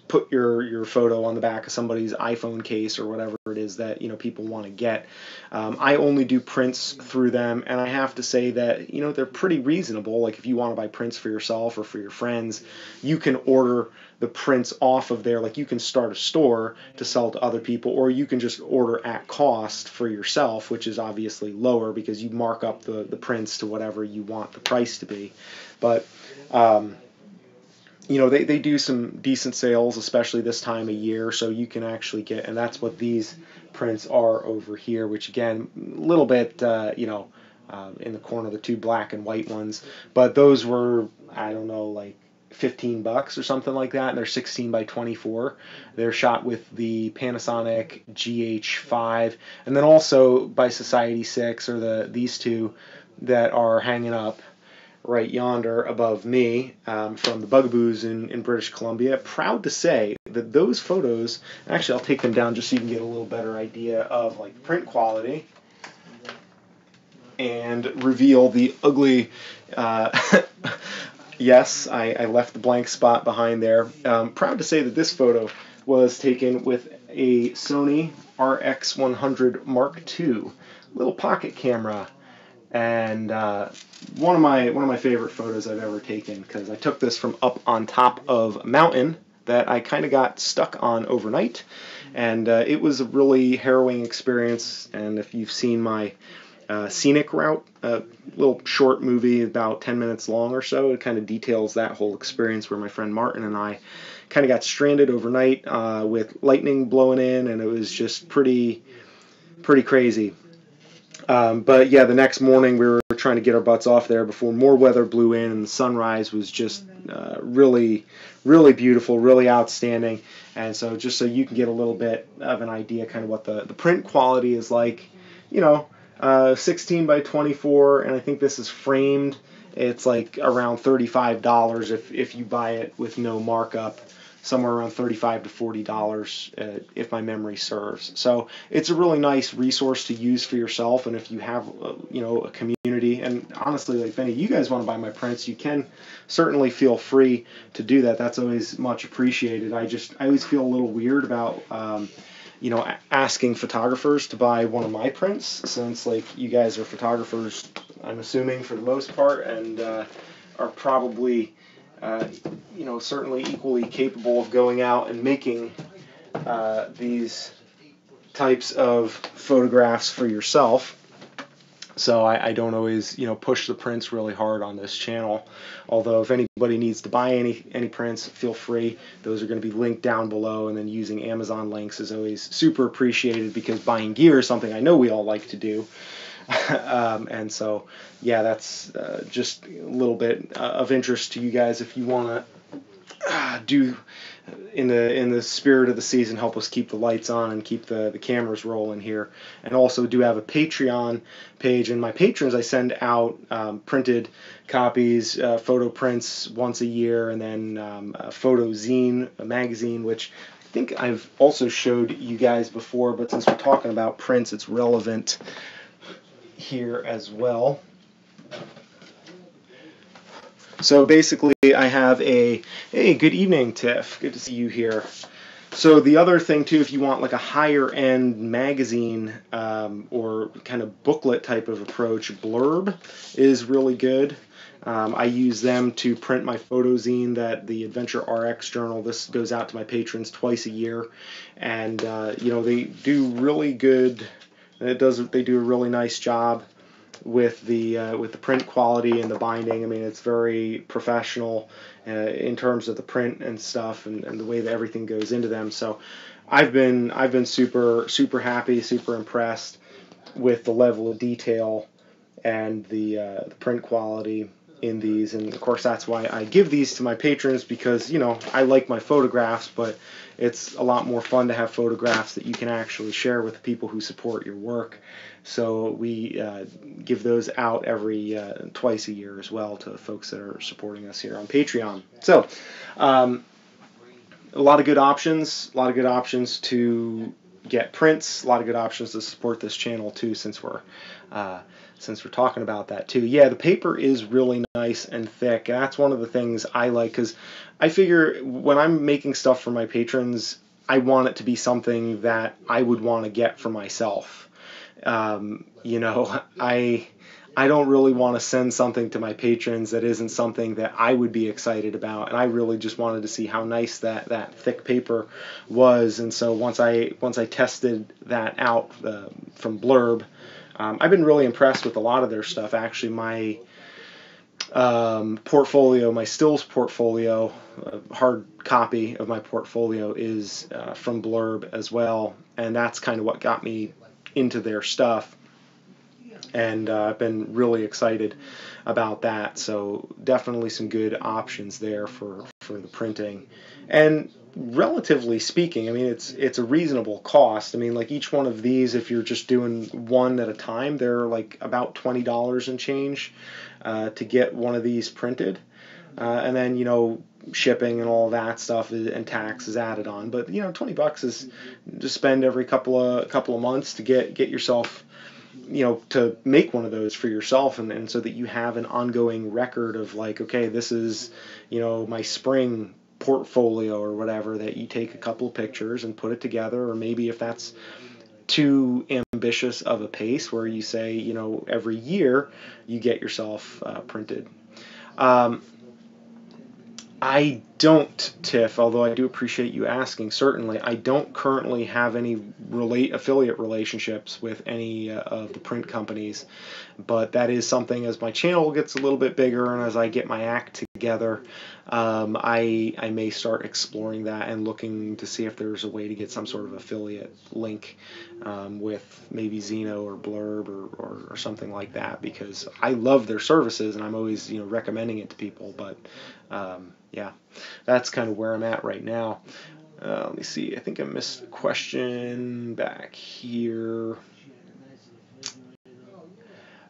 put your photo on the back of somebody's iPhone case or whatever it is that, you know, people want to get. I only do prints through them, and I have to say that, you know, they're pretty reasonable. Like if you want to buy prints for yourself or for your friends, you can order the prints off of there. Like you can start a store to sell to other people, or you can just order at cost for yourself, which is obviously lower because you mark up the prints to whatever you want the price to be. But you know, they do some decent sales, especially this time of year, so you can actually get, and that's what these prints are over here, which again, a little bit, you know, in the corner, the two black and white ones, but those were, I don't know, like $15 or something like that, and they're 16 by 24. They're shot with the Panasonic GH5, and then also by Society 6, or these two that are hanging up right yonder above me, from the Bugaboos in British Columbia. Proud to say that those photos, actually I'll take them down just so you can get a little better idea of like print quality, and reveal the ugly, yes, I left the blank spot behind there. Proud to say that this photo was taken with a Sony RX100 Mark II, little pocket camera. And one of my favorite photos I've ever taken, because I took this from up on top of a mountain that I kind of got stuck on overnight, and it was a really harrowing experience. And if you've seen my scenic route, a little short movie about 10 minutes long or so, it kind of details that whole experience where my friend Martin and I kind of got stranded overnight with lightning blowing in, and it was just pretty crazy. But yeah, the next morning we were trying to get our butts off there before more weather blew in, and the sunrise was just really, really beautiful, really outstanding. And so just so you can get a little bit of an idea kind of what the print quality is like, 16 by 24, and I think this is framed. It's like around $35 if you buy it with no markup, somewhere around $35 to $40 if my memory serves. So it's a really nice resource to use for yourself, and if you have a community, and honestly, like if any of you guys want to buy my prints, you can certainly feel free to do that. That's always much appreciated. I always feel a little weird about asking photographers to buy one of my prints, since like you guys are photographers, I'm assuming, for the most part, and are probably certainly equally capable of going out and making these types of photographs for yourself. So I don't always push the prints really hard on this channel. Although if anybody needs to buy any prints, feel free. Those are going to be linked down below, and then using Amazon links is always super appreciated, because buying gear is something I know we all like to do. And so, yeah, that's just a little bit of interest to you guys if you want to do, in the spirit of the season, help us keep the lights on and keep the cameras rolling here. And also do have a Patreon page, and my patrons, I send out printed copies, photo prints once a year, and then a photo zine, a magazine, which I think I've also showed you guys before, but since we're talking about prints, it's relevant here as well. So basically, I have hey, good evening, Tiff. Good to see you here. So the other thing too, if you want like a higher end magazine or kind of booklet type of approach, Blurb is really good. I use them to print my photo zine, that the Adventure RX journal. This goes out to my patrons twice a year, and they do really good. They do a really nice job with the print quality and the binding. I mean, it's very professional in terms of the print and stuff, and the way that everything goes into them. So I've been super happy, super impressed with the level of detail and the print quality in these. And of course, that's why I give these to my patrons, because I like my photographs, but it's a lot more fun to have photographs that you can actually share with the people who support your work. So we give those out every twice a year as well to folks that are supporting us here on Patreon. So a lot of good options to get prints, a lot of good options to support this channel too, since we're talking about that too. Yeah, the paper is really nice and thick. That's one of the things I like, because I figure when I'm making stuff for my patrons, I want it to be something that I would want to get for myself. I don't really want to send something to my patrons that isn't something that I would be excited about, and I really just wanted to see how nice that thick paper was. And so once I tested that out from Blurb, I've been really impressed with a lot of their stuff. Actually, my portfolio, my stills portfolio, hard copy of my portfolio is from Blurb as well, and that's kind of what got me into their stuff, and I've been really excited about that. So definitely some good options there for the printing, and relatively speaking, I mean, it's a reasonable cost. I mean, like each one of these, if you're just doing one at a time, they're like about $20 and change to get one of these printed, and then shipping and all that stuff and tax is added on. But $20 is to spend every couple of months to get yourself, to make one of those for yourself, and so that you have an ongoing record of like, okay, this is my spring portfolio or whatever, that you take a couple of pictures and put it together. Or maybe if that's too ambitious of a pace, where you say every year you get yourself printed. I don't, Tiff, although I do appreciate you asking. Certainly, I don't currently have any affiliate relationships with any of the print companies, but that is something, as my channel gets a little bit bigger and as I get my act together. I may start exploring that and looking to see if there's a way to get some sort of affiliate link with maybe Xeno or Blurb or something like that, because I love their services and I'm always recommending it to people. But yeah, that's kind of where I'm at right now. Let me see. I think I missed a question back here.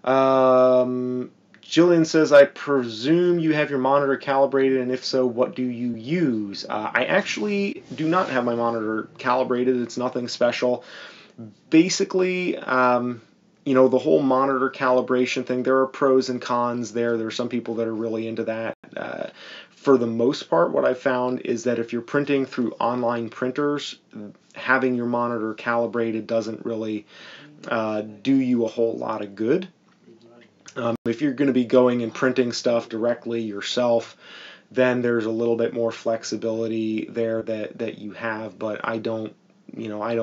Jillian says, I presume you have your monitor calibrated, and if so, what do you use? I actually do not have my monitor calibrated. It's nothing special. Basically, the whole monitor calibration thing, there are pros and cons there. There are some people that are really into that. For the most part, what I've found is that if you're printing through online printers, having your monitor calibrated doesn't really do you a whole lot of good. If you're going to be going and printing stuff directly yourself, then there's a little bit more flexibility there that you have, but I don't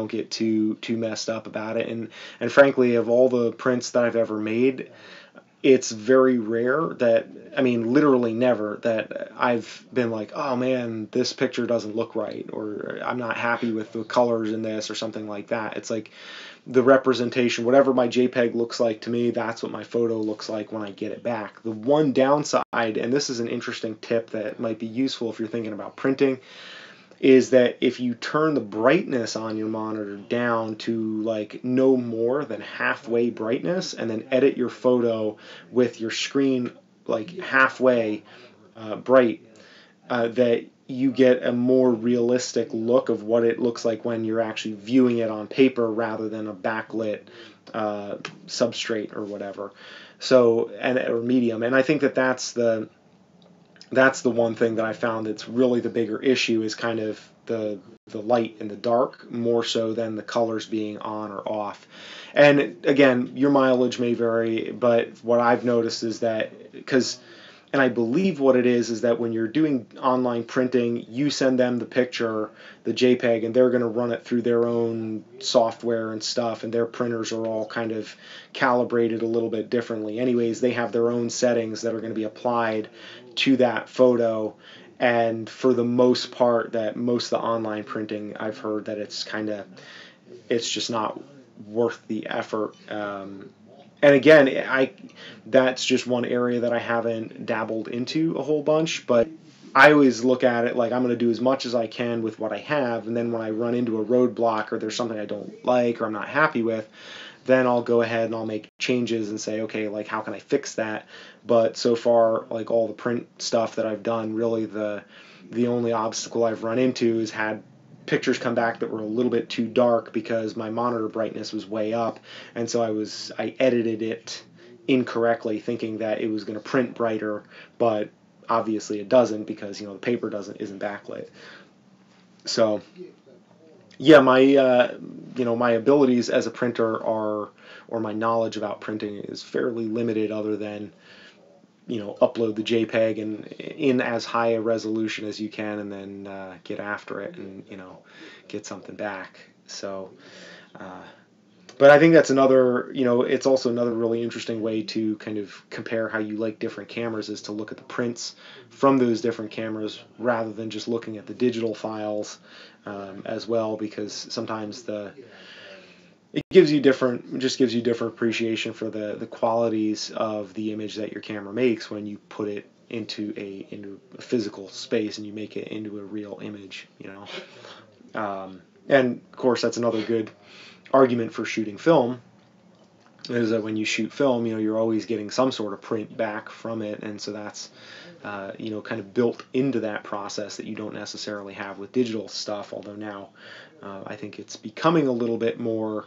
get too messed up about it. And frankly, of all the prints that I've ever made, it's very rare that, I mean, literally never, that I've been like, oh man, this picture doesn't look right, or I'm not happy with the colors in this, or something like that. It's like the representation, whatever my JPEG looks like to me, that's what my photo looks like when I get it back. The one downside, and this is an interesting tip that might be useful if you're thinking about printing, is that if you turn the brightness on your monitor down to like no more than halfway brightness, and then edit your photo with your screen like halfway bright, that you get a more realistic look of what it looks like when you're actually viewing it on paper rather than a backlit substrate or whatever. So, or medium. And I think that that's the one thing that I found that's really the bigger issue, is kind of the light and the dark, more so than the colors being on or off. And again, your mileage may vary, but what I've noticed is that, and I believe what it is that when you're doing online printing, you send them the picture, the JPEG, and they're going to run it through their own software and stuff, and their printers are all kind of calibrated a little bit differently. Anyways, they have their own settings that are going to be applied to that photo, and for the most part, that most of the online printing, I've heard that it's just not worth the effort. And again, that's just one area that I haven't dabbled into a whole bunch, but I always look at it like I'm going to do as much as I can with what I have, and then when I run into a roadblock or there's something I don't like or I'm not happy with, then I'll go ahead and I'll make changes and say, okay, like how can I fix that? But so far, like all the print stuff that I've done, really the only obstacle I've run into is had pictures come back that were a little bit too dark because my monitor brightness was way up, and so I edited it incorrectly, thinking that it was going to print brighter, but obviously it doesn't, because the paper isn't backlit. So yeah, my abilities as a printer or my knowledge about printing is fairly limited, other than upload the JPEG and in as high a resolution as you can, and then get after it and get something back. So but I think that's another, it's also another really interesting way to kind of compare how you like different cameras, is to look at the prints from those different cameras rather than just looking at the digital files as well, because sometimes it gives you different appreciation for the qualities of the image that your camera makes when you put it into a physical space and you make it into a real image, and of course that's another good argument for shooting film, is that when you shoot film, you're always getting some sort of print back from it, and so that's kind of built into that process that you don't necessarily have with digital stuff. Although now I think it's becoming a little bit more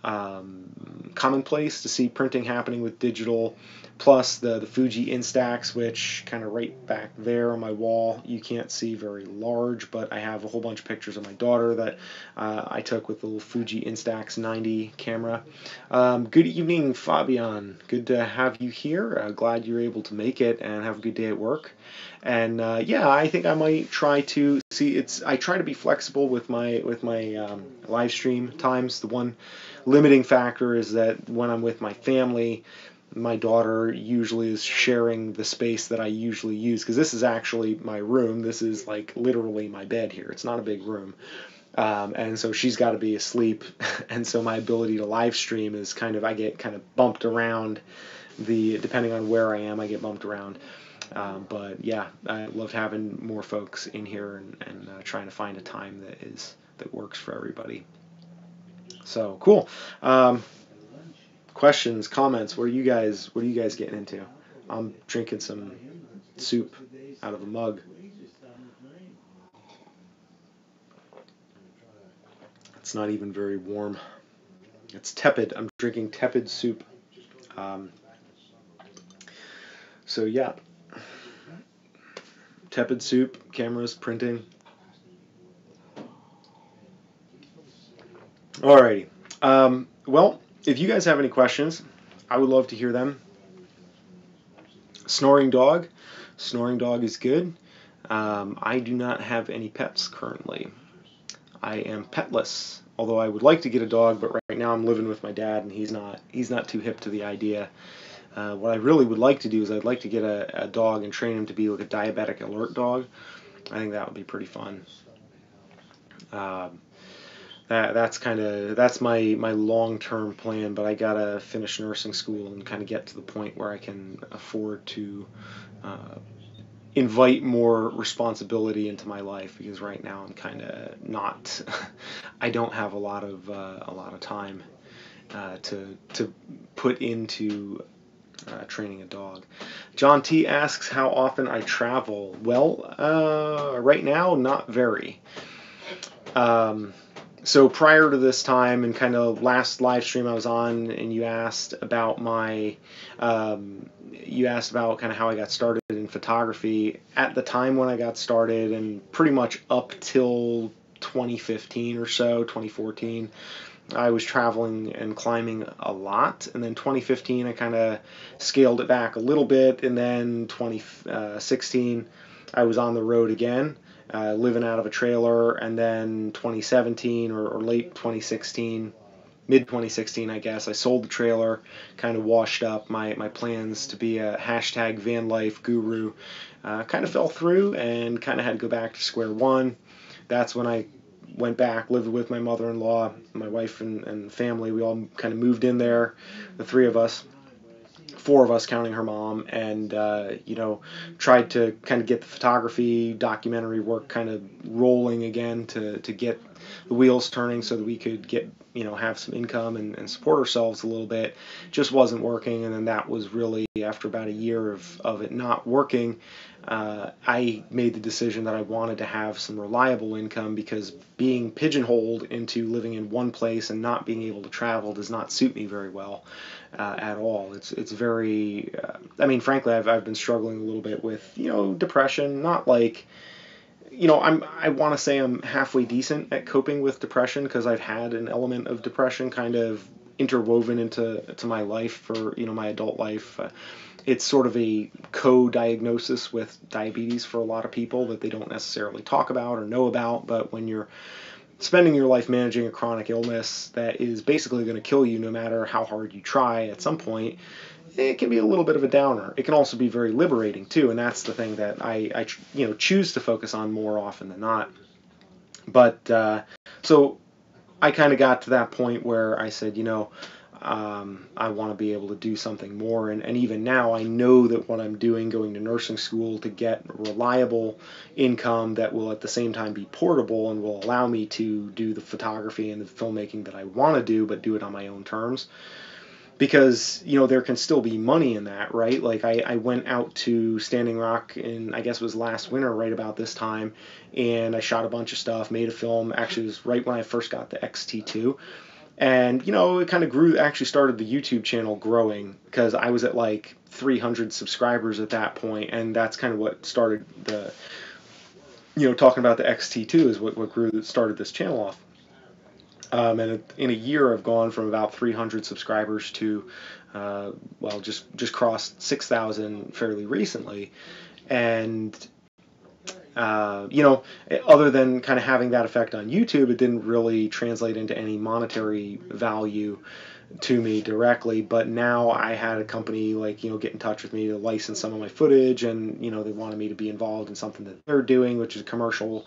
commonplace to see printing happening with digital. Plus the Fuji Instax, which kind of right back there on my wall, you can't see very large, but I have a whole bunch of pictures of my daughter that I took with the little Fuji Instax 90 camera. Good evening, Fabian. Good to have you here. Glad you're able to make it, and have a good day at work. And yeah, I think I might try to see. I try to be flexible with my live stream times. The one limiting factor is that when I'm with my family, My daughter usually is sharing the space that I usually use, because this is actually my room. This is like literally my bed here. It's not a big room. And so she's got to be asleep, and so my ability to live stream is kind of, I get kind of bumped around, depending on where I am, I get bumped around. But yeah, I loved having more folks in here, and trying to find a time that works for everybody. So cool. Questions, comments? What are you guys getting into? I'm drinking some soup out of a mug. It's not even very warm. It's tepid. I'm drinking tepid soup. Um, so yeah, tepid soup, cameras, printing. Alrighty. Well, if you guys have any questions, I would love to hear them. Snoring dog. Snoring dog is good. I do not have any pets currently. I am petless, although I would like to get a dog, but right now I'm living with my dad, and he's not too hip to the idea. What I really would like to do is I'd like to get a dog and train him to be like a diabetic alert dog. I think that would be pretty fun. Um, that's my long-term plan, but I gotta finish nursing school and kind of get to the point where I can afford to invite more responsibility into my life, because right now I'm kind of not. I don't have a lot of time to put into training a dog. John T asks how often I travel. Well, right now, not very. Um, so prior to this time, and kind of last live stream I was on, and you asked about kind of how I got started in photography. At the time when I got started, and pretty much up till 2015 or so, 2014, I was traveling and climbing a lot. And then 2015, I kind of scaled it back a little bit. And then 2016, I was on the road again, living out of a trailer. And then 2017 or late 2016, mid 2016, I guess, I sold the trailer, kind of washed up. My plans to be a hashtag van life guru kind of fell through, and kind of had to go back to square one. That's when I went back, lived with my mother-in-law, my wife and family. We all kind of moved in there, the three of us, four of us counting her mom, and tried to kind of get the photography, documentary work kind of rolling again, to get the wheels turning so that we could get, have some income and support ourselves a little bit. Just wasn't working. And then that was really after about a year of it not working. I made the decision that I wanted to have some reliable income, because being pigeonholed into living in one place and not being able to travel does not suit me very well at all. It's very, frankly, I've been struggling a little bit with, depression. Not like, I want to say I'm halfway decent at coping with depression, because I've had an element of depression kind of interwoven into my life for, my adult life. It's sort of a co-diagnosis with diabetes for a lot of people that they don't necessarily talk about or know about. But when you're spending your life managing a chronic illness that is basically going to kill you no matter how hard you try, at some point, it can be a little bit of a downer. It can also be very liberating too, and that's the thing that I choose to focus on more often than not. But so I kind of got to that point where I said, I want to be able to do something more. And even now, I know that what I'm doing, going to nursing school to get reliable income that will at the same time be portable and will allow me to do the photography and the filmmaking that I want to do, but do it on my own terms. Because, there can still be money in that, right? Like, I went out to Standing Rock in, I guess it was last winter, right about this time, and I shot a bunch of stuff, made a film. Actually, it was right when I first got the XT2. And, it kind of grew, actually started the YouTube channel growing, because I was at like 300 subscribers at that point, and that's kind of what started the, talking about the XT2 is what started this channel off. And in a year, I've gone from about 300 subscribers to, just crossed 6,000 fairly recently. And You know, other than kind of having that effect on YouTube, it didn't really translate into any monetary value to me directly. But now I had a company like, you know, get in touch with me to license some of my footage, and, you know, they wanted me to be involved in something that they're doing, which is a commercial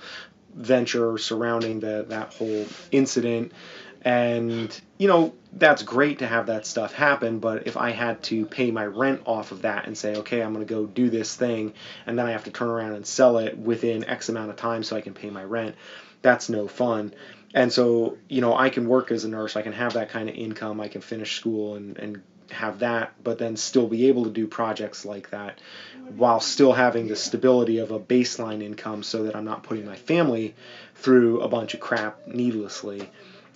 venture surrounding that whole incident. And, you know, that's great to have that stuff happen, but if I had to pay my rent off of that and say, okay, I'm going to go do this thing, and then I have to turn around and sell it within X amount of time so I can pay my rent, that's no fun. And so, you know, I can work as a nurse, I can have that kind of income, I can finish school and have that, but then still be able to do projects like that while still having the stability of a baseline income, so that I'm not putting my family through a bunch of crap needlessly.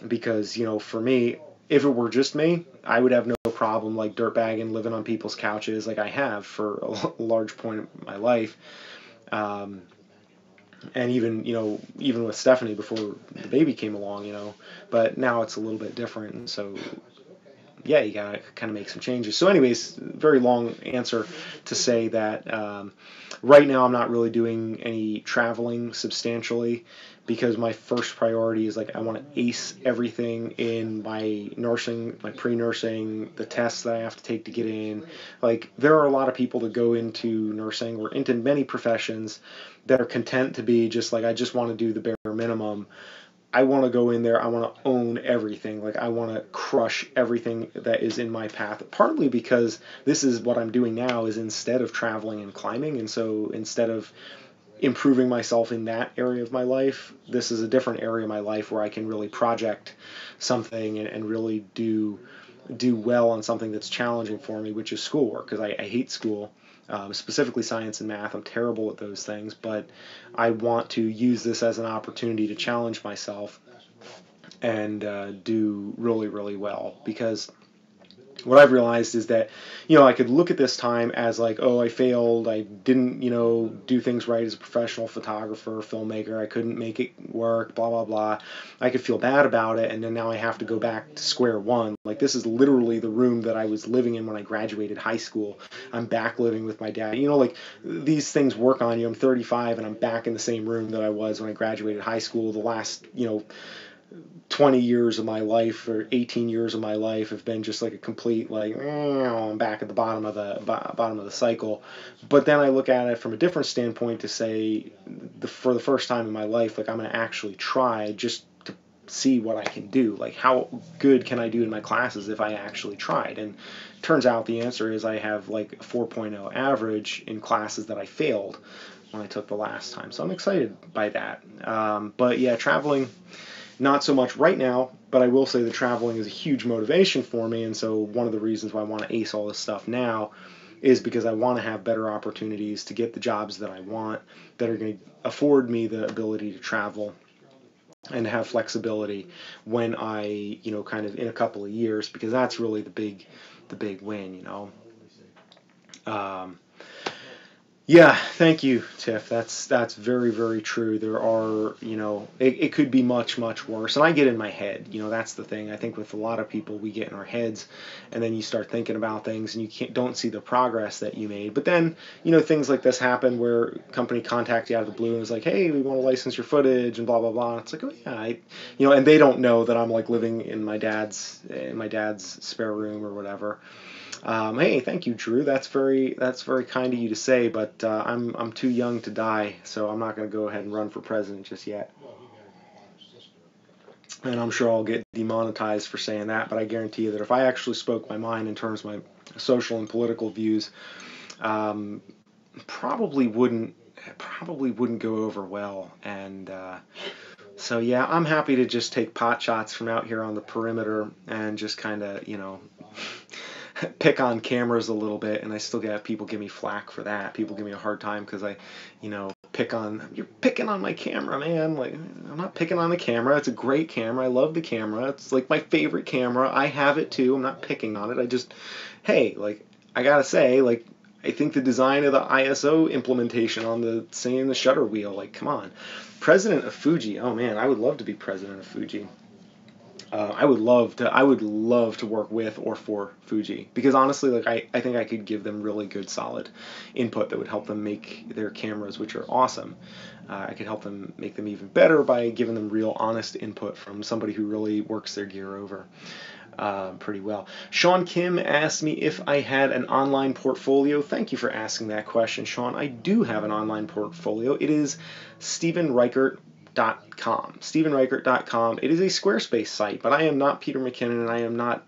Because, you know, for me, if it were just me, I would have no problem like dirtbagging, living on people's couches like I have for a large point of my life. And even, you know, even with Stephanie before the baby came along, you know, but now it's a little bit different. And so, yeah, you gotta kind of make some changes. So anyways, very long answer to say that right now I'm not really doing any traveling substantially, because my first priority is like I want to ace everything in my nursing, my pre-nursing, the tests that I have to take to get in. Like, there are a lot of people that go into nursing or into many professions that are content to be just like, I just want to do the bare minimum. I want to go in there, I want to own everything. Like, I want to crush everything that is in my path. Partly because this is what I'm doing now, is instead of traveling and climbing, and so instead of improving myself in that area of my life, this is a different area of my life where I can really project something and really do well on something that's challenging for me, which is schoolwork, because I hate school. Specifically science and math. I'm terrible at those things, but I want to use this as an opportunity to challenge myself and do really, really well. Because what I've realized is that, you know, I could look at this time as like, oh, I failed, I didn't, you know, do things right as a professional photographer, filmmaker, I couldn't make it work, blah, blah, blah. I could feel bad about it, and then now I have to go back to square one. Like, this is literally the room that I was living in when I graduated high school. I'm back living with my dad. You know, like, these things work on you. I'm 35, and I'm back in the same room that I was when I graduated high school. The last, you know, 20 years of my life or 18 years of my life have been just like a complete, like, I'm back at the bottom of the cycle. But then I look at it from a different standpoint to say, for the first time in my life, like, I'm going to actually try just to see what I can do. Like, how good can I do in my classes if I actually tried? And turns out the answer is I have like a 4.0 average in classes that I failed when I took the last time. So I'm excited by that. But yeah, traveling, not so much right now, but I will say that traveling is a huge motivation for me, and so one of the reasons why I want to ace all this stuff now is because I want to have better opportunities to get the jobs that I want, that are going to afford me the ability to travel and have flexibility when I, you know, kind of in a couple of years, because that's really the big win, you know. Yeah, thank you, Tiff. That's very, very true. There are, you know, it could be much, much worse. And I get in my head, you know, that's the thing. I think with a lot of people, we get in our heads, and then you start thinking about things, and you don't see the progress that you made. But then, you know, things like this happen where a company contacts you out of the blue and is like, hey, we want to license your footage and blah, blah, blah. It's like, oh yeah, you know, and they don't know that I'm like living in my dad's spare room or whatever. Hey, thank you, Drew. That's very kind of you to say, but I'm too young to die, so I'm not going to go ahead and run for president just yet. And I'm sure I'll get demonetized for saying that, but I guarantee you that if I actually spoke my mind in terms of my social and political views, probably wouldn't go over well. And so yeah, I'm happy to just take pot shots from out here on the perimeter and just kind of, you know, pick on cameras a little bit, and I still get people give me flack for that. People give me a hard time because I, you know, you're picking on my camera, man. Like, I'm not picking on the camera. It's a great camera. I love the camera. It's like my favorite camera. I have it too. I'm not picking on it. I just, hey, like, I gotta say, like, I think the design of the ISO implementation on the shutter wheel, like, come on. President of Fuji. Oh man, I would love to be president of Fuji. I would love to work with or for Fuji, because honestly, like I think I could give them really good solid input that would help them make their cameras, which are awesome. I could help them make them even better by giving them real honest input from somebody who really works their gear over pretty well. Sean Kim asked me if I had an online portfolio. Thank you for asking that question, Sean. I do have an online portfolio. It is StephenReichert.com. StephenReichert.com. It is a Squarespace site, but I am not Peter McKinnon, and I am not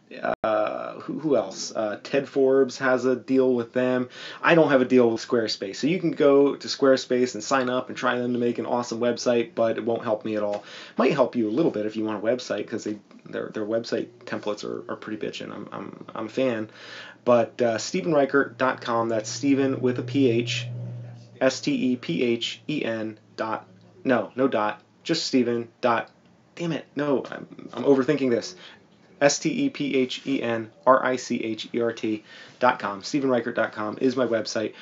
who else? Ted Forbes has a deal with them. I don't have a deal with Squarespace. So you can go to Squarespace and sign up and try them to make an awesome website, but it won't help me at all. Might help you a little bit if you want a website, because their website templates are pretty bitchin'. I'm a fan. But StephenReichert.com, that's Stephen with a PH, STEPHEN dot, no dot, just Stephen dot, damn it, no, I'm overthinking this. StephenReichert.com. StephenReichert.com is my website.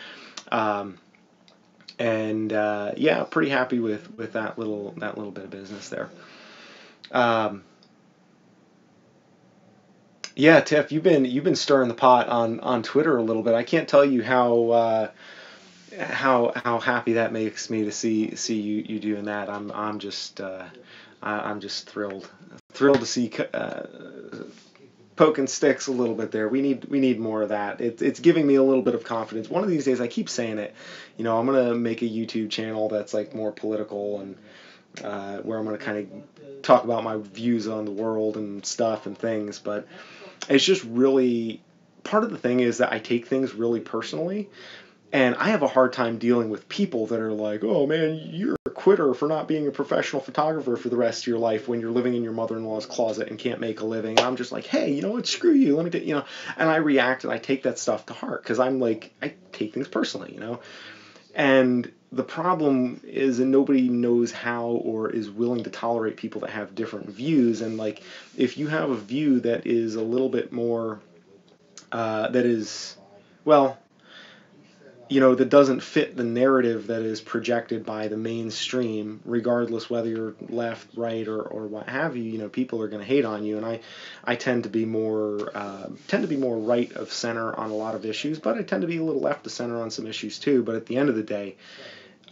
Yeah, pretty happy with that little bit of business there. Yeah, Tiff, you've been stirring the pot on Twitter a little bit. I can't tell you how happy that makes me to see you doing that. I'm just thrilled to see poking sticks a little bit there. We need more of that. It's giving me a little bit of confidence. One of these days, I keep saying it, I'm gonna make a YouTube channel that's like more political, and where I'm gonna kind of talk about my views on the world and stuff and things. But it's just really, part of the thing is that I take things really personally. And I have a hard time dealing with people that are like, oh man, you're a quitter for not being a professional photographer for the rest of your life when you're living in your mother-in-law's closet and can't make a living. And I'm just like, hey, you know what, screw you. Let me and I react and I take that stuff to heart, because I'm like, I take things personally, And the problem is that nobody knows how or is willing to tolerate people that have different views. And like, if you have a view that is a little bit more, that doesn't fit the narrative that is projected by the mainstream, regardless whether you're left, right, or what have you, people are going to hate on you. And I tend to be more right of center on a lot of issues, but I tend to be a little left of center on some issues too. But at the end of the day,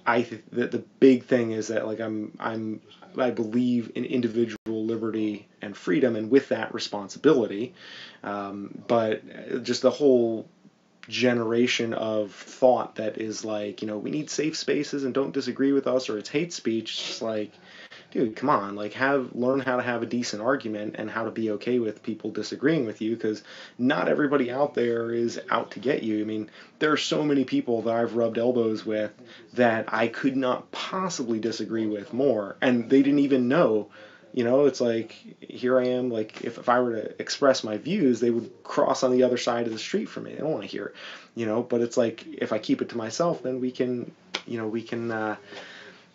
the big thing is that, like, I believe in individual liberty and freedom, and with that, responsibility. But just the whole generation of thought that is like, we need safe spaces and don't disagree with us, or it's hate speech. It's just like, dude, come on, like, learn how to have a decent argument and how to be okay with people disagreeing with you, because not everybody out there is out to get you. I mean, there are so many people that I've rubbed elbows with that I could not possibly disagree with more, and they didn't even know. It's like, here I am, like, if I were to express my views, they would cross on the other side of the street from me. They don't want to hear it, but it's like, if I keep it to myself, then we can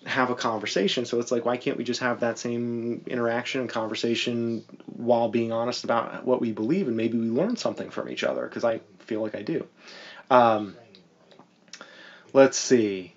have a conversation. So it's like, why can't we just have that same interaction and conversation while being honest about what we believe, and maybe we learn something from each other, because I feel like I do. Let's see.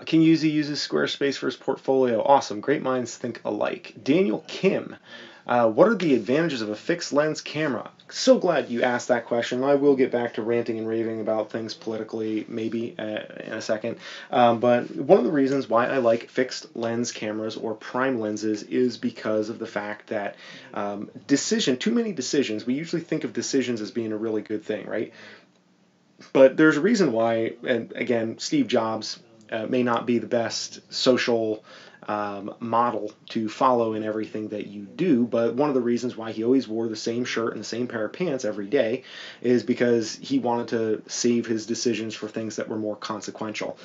King Yuzi uses Squarespace for his portfolio. Awesome. Great minds think alike. Daniel Kim. What are the advantages of a fixed lens camera? So glad you asked that question. I will get back to ranting and raving about things politically maybe in a second. But one of the reasons why I like fixed lens cameras or prime lenses is because of the fact that too many decisions, we usually think of decisions as being a really good thing, right? But there's a reason why, and again, Steve Jobs may not be the best social model to follow in everything that you do, but one of the reasons why he always wore the same shirt and the same pair of pants every day is because he wanted to save his decisions for things that were more consequential.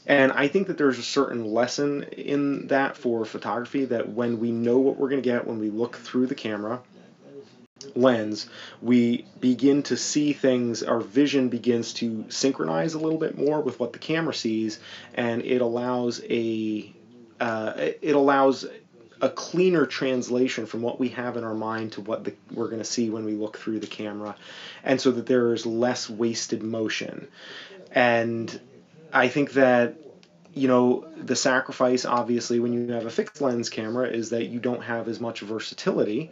And I think that there's a certain lesson in that for photography, that when we know what we're going to get when we look through the camera lens, we begin to see things, our vision begins to synchronize a little bit more with what the camera sees, and it allows a cleaner translation from what we have in our mind to what we're going to see when we look through the camera, and so that there is less wasted motion. And I think that you know, the sacrifice, obviously, when you have a fixed lens camera is that you don't have as much versatility,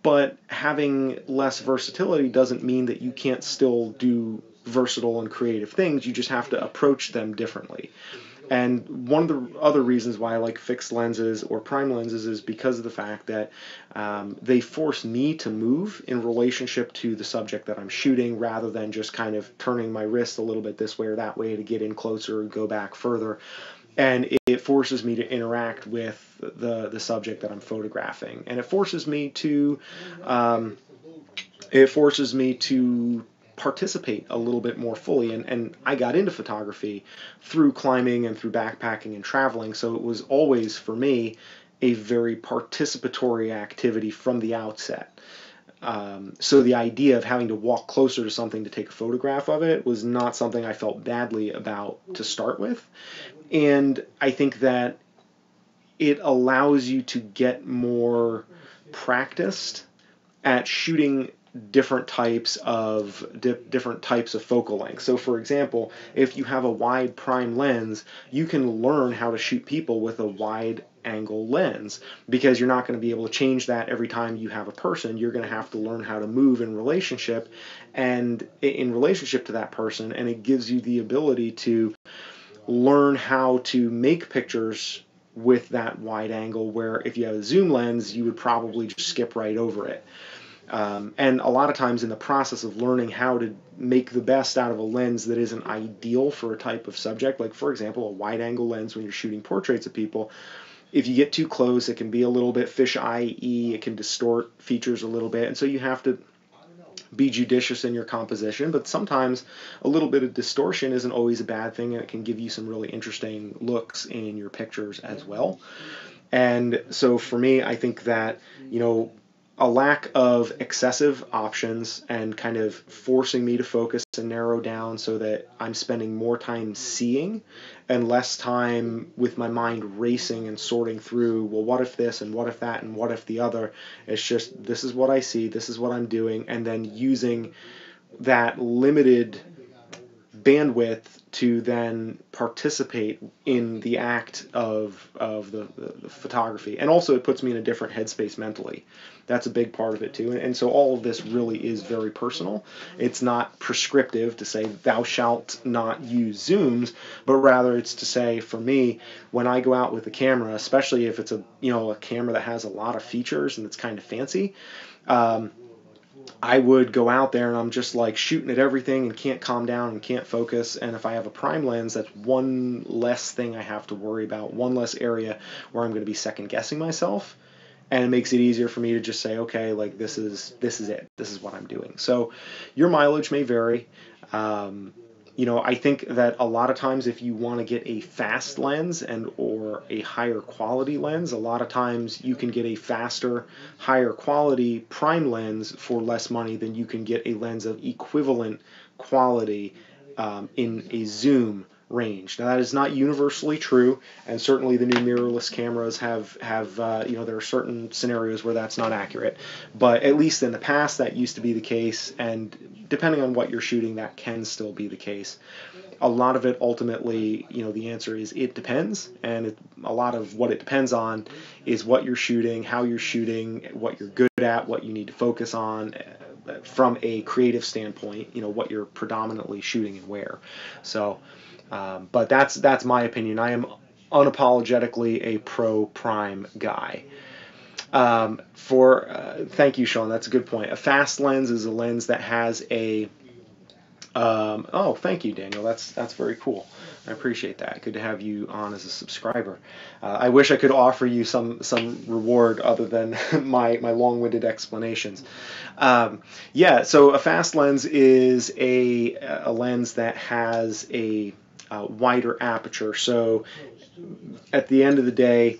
but having less versatility doesn't mean that you can't still do versatile and creative things. You just have to approach them differently. And one of the other reasons why I like fixed lenses or prime lenses is because of the fact that they force me to move in relationship to the subject that I'm shooting, rather than just kind of turning my wrist a little bit this way or that way to get in closer and go back further. And it forces me to interact with the subject that I'm photographing, and it forces me to participate a little bit more fully. And I got into photography through climbing and through backpacking and traveling, so it was always, for me, a very participatory activity from the outset. So the idea of having to walk closer to something to take a photograph of it was not something I felt badly about to start with. And I think that it allows you to get more practiced at shooting different types of focal lengths. So for example, if you have a wide prime lens, you can learn how to shoot people with a wide angle lens, because you're not going to be able to change that every time you have a person. You're going to have to learn how to move in relationship to that person, and it gives you the ability to learn how to make pictures with that wide angle, where if you have a zoom lens, you would probably just skip right over it. And a lot of times in the process of learning how to make the best out of a lens that isn't ideal for a type of subject, like for example a wide angle lens when you're shooting portraits of people, if you get too close, it can be a little bit fisheye-y, it can distort features a little bit, and so you have to be judicious in your composition. But sometimes a little bit of distortion isn't always a bad thing, and it can give you some really interesting looks in your pictures as well. And so for me, I think that, you know, a lack of excessive options and kind of forcing me to focus and narrow down so that I'm spending more time seeing and less time with my mind racing and sorting through, well, what if this and what if that and what if the other. It's just, this is what I see, this is what I'm doing, and then using that limited bandwidth to then participate in the act of the photography. And also it puts me in a different headspace mentally. That's a big part of it too. And so all of this really is very personal. It's not prescriptive to say thou shalt not use zooms, but rather it's to say, for me, when I go out with a camera, especially if it's a camera that has a lot of features and it's kind of fancy, I would go out there and I'm just like shooting at everything and can't calm down and can't focus. And if I have a prime lens, that's one less thing I have to worry about, one less area where I'm going to be second guessing myself. And it makes it easier for me to just say, okay, like this is it. This is what I'm doing. So your mileage may vary. I think that a lot of times if you want to get a fast lens or a higher quality lens, a lot of times you can get a faster, higher quality prime lens for less money than you can get a lens of equivalent quality in a zoom range. Now that is not universally true, and certainly the new mirrorless cameras have there are certain scenarios where that's not accurate, but at least in the past that used to be the case, and depending on what you're shooting, that can still be the case. A lot of it ultimately, the answer is it depends, and a lot of what it depends on is what you're shooting, how you're shooting, what you're good at, what you need to focus on from a creative standpoint, what you're predominantly shooting and where. So but that's my opinion. I am unapologetically a pro prime guy. Thank you, Sean. That's a good point. A fast lens is a lens that has a thank you, Daniel. That's very cool. I appreciate that. Good to have you on as a subscriber. I wish I could offer you some reward other than my long-winded explanations. So a fast lens is a lens that has a wider aperture. So at the end of the day,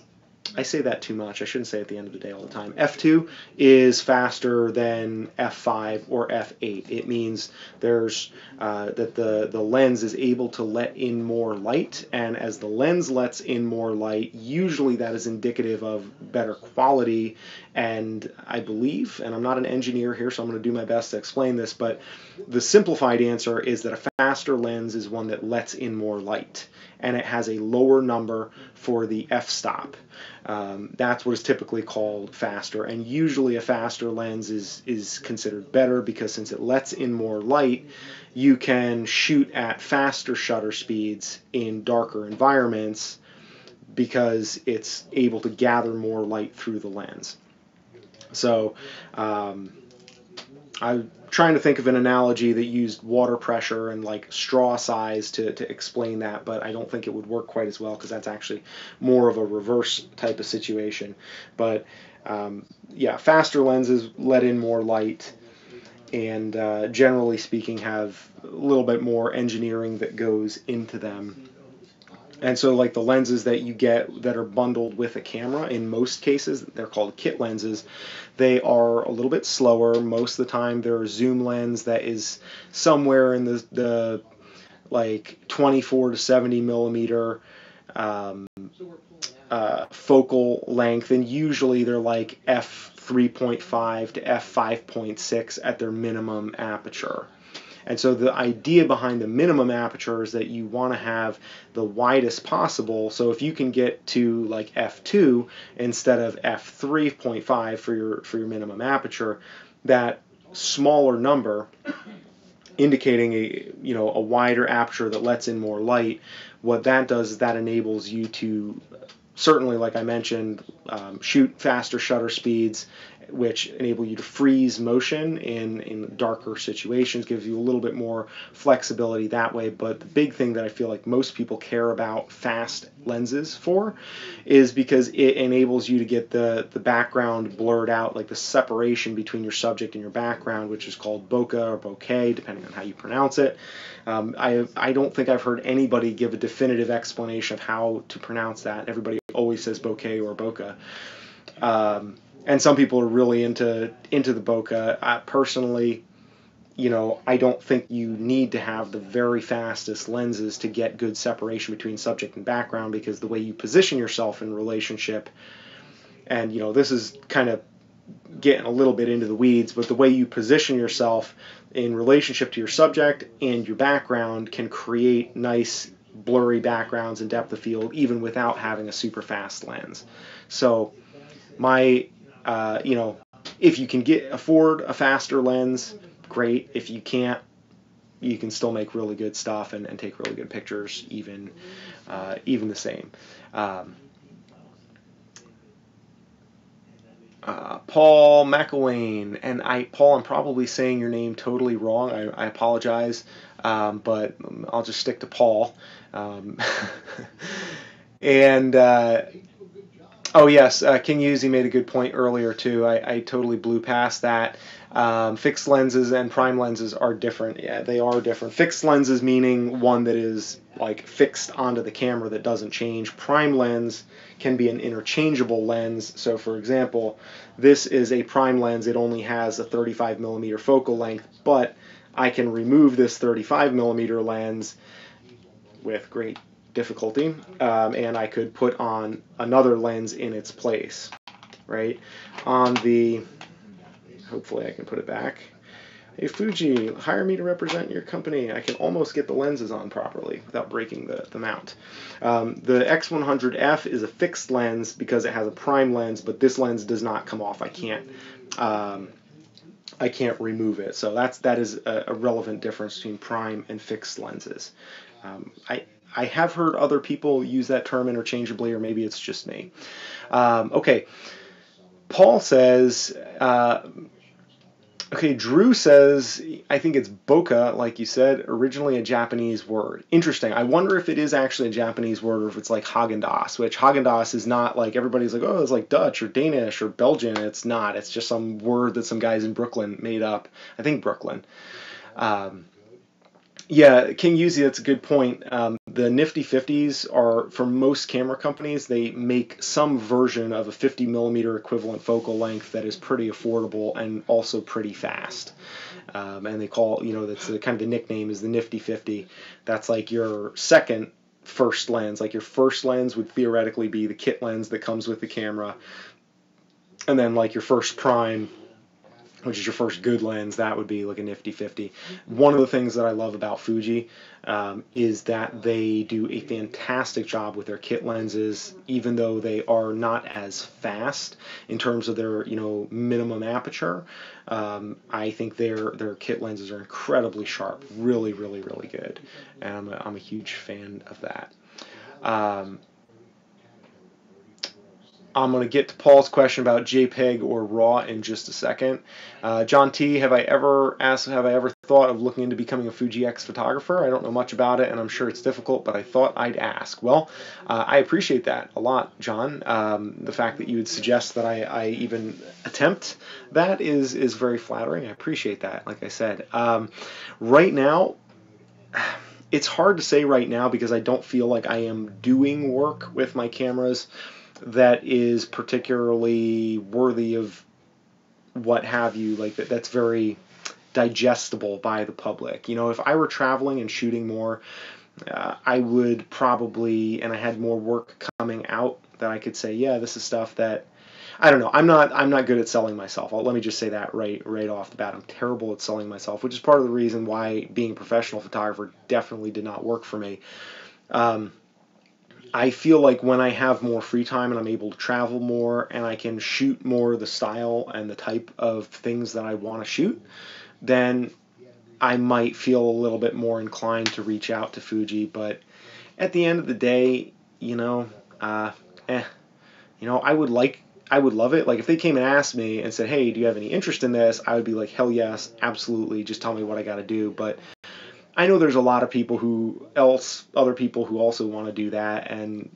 I say that too much. I shouldn't say at the end of the day all the time. F2 is faster than F5 or F8. It means there's that the lens is able to let in more light, and as the lens lets in more light, usually that is indicative of better quality And I believe, and I'm not an engineer here, so I'm going to do my best to explain this, but the simplified answer is that a faster lens is one that lets in more light, and it has a lower number for the f-stop. That's what is typically called faster, and usually a faster lens is considered better because since it lets in more light, you can shoot at faster shutter speeds in darker environments because it's able to gather more light through the lens. So I'm trying to think of an analogy that used water pressure and like straw size to explain that, but I don't think it would work quite as well because that's actually more of a reverse type of situation. But yeah, faster lenses let in more light and generally speaking have a little bit more engineering that goes into them. And so like the lenses that you get that are bundled with a camera, in most cases, they're called kit lenses. They are a little bit slower. Most of the time they're a zoom lens that is somewhere in the like 24 to 70 millimeter focal length, and usually they're like f3.5 to f5.6 at their minimum aperture. And so the idea behind the minimum aperture is that you want to have the widest possible. So if you can get to like f2 instead of f3.5 for your minimum aperture, that smaller number indicating a wider aperture that lets in more light, what that does is that enables you to certainly, like I mentioned, shoot faster shutter speeds, which enable you to freeze motion in darker situations, gives you a little bit more flexibility that way. But the big thing that I feel like most people care about fast lenses for is because it enables you to get the background blurred out, like the separation between your subject and your background, which is called bokeh or bokeh, depending on how you pronounce it. I don't think I've heard anybody give a definitive explanation of how to pronounce that. Everybody always says bokeh or bokeh. And some people are really into the bokeh. Personally, I don't think you need to have the very fastest lenses to get good separation between subject and background, because the way you position yourself in relationship, and this is kind of getting a little bit into the weeds, but the way you position yourself in relationship to your subject and your background can create nice blurry backgrounds and depth of field even without having a super fast lens. So my if you can afford a faster lens, great. If you can't, you can still make really good stuff and take really good pictures even the same. Paul McElwain, and Paul, I'm probably saying your name totally wrong. I apologize, but I'll just stick to Paul. And oh yes, King Yuzi made a good point earlier too. I totally blew past that. Fixed lenses and prime lenses are different. Yeah, they are different. Fixed lenses meaning one that is like fixed onto the camera that doesn't change. Prime lens can be an interchangeable lens. So for example, this is a prime lens. It only has a 35 millimeter focal length, but I can remove this 35 millimeter lens with great difficulty, and I could put on another lens in its place, right? On the, hopefully I can put it back. Hey Fuji, hire me to represent your company. I can almost get the lenses on properly without breaking the mount. The X100F is a fixed lens because it has a prime lens, but this lens does not come off. I can't remove it. So that is a relevant difference between prime and fixed lenses. I have heard other people use that term interchangeably, or maybe it's just me. Okay, Paul says, okay, Drew says, I think it's bokeh, like you said, originally a Japanese word. Interesting. I wonder if it is actually a Japanese word or if it's like Haagen-Dazs, which Haagen-Dazs is not like, everybody's like, oh, it's like Dutch or Danish or Belgian. It's not. It's just some word that some guys in Brooklyn made up. I think Brooklyn. Yeah, King Yuzi, that's a good point. The Nifty 50s are, for most camera companies, they make some version of a 50 millimeter equivalent focal length that is pretty affordable and also pretty fast. And they call, that's kind of the nickname is the Nifty 50. That's like your second first lens. Like your first lens would theoretically be the kit lens that comes with the camera. And then like your first prime, which is your first good lens, that would be like a nifty 50. One of the things that I love about Fuji is that they do a fantastic job with their kit lenses, even though they are not as fast in terms of their minimum aperture. I think their kit lenses are incredibly sharp, really, really, really good, and I'm a huge fan of that. Um, I'm going to get to Paul's question about JPEG or RAW in just a second. John T, have I ever thought of looking into becoming a Fuji X photographer? I don't know much about it, and I'm sure it's difficult, but I thought I'd ask. Well, I appreciate that a lot, John. The fact that you would suggest that I even attempt that is very flattering. I appreciate that, like I said. Right now, it's hard to say right now because I don't feel like I am doing work with my cameras that is particularly worthy of what have you, like that's very digestible by the public. If I were traveling and shooting more, I would probably, and I had more work coming out that I could say, yeah, this is stuff that I don't know. I'm not good at selling myself. Let me just say that right off the bat. I'm terrible at selling myself, which is part of the reason why being a professional photographer definitely did not work for me. I feel like when I have more free time and I'm able to travel more and I can shoot more the style and the type of things that I want to shoot, then I might feel a little bit more inclined to reach out to Fuji. But at the end of the day, I would love it. Like if they came and asked me and said, "Hey, do you have any interest in this?" I would be like, "Hell yes, absolutely. Just tell me what I got to do." But I know there's a lot of other people who also want to do that, and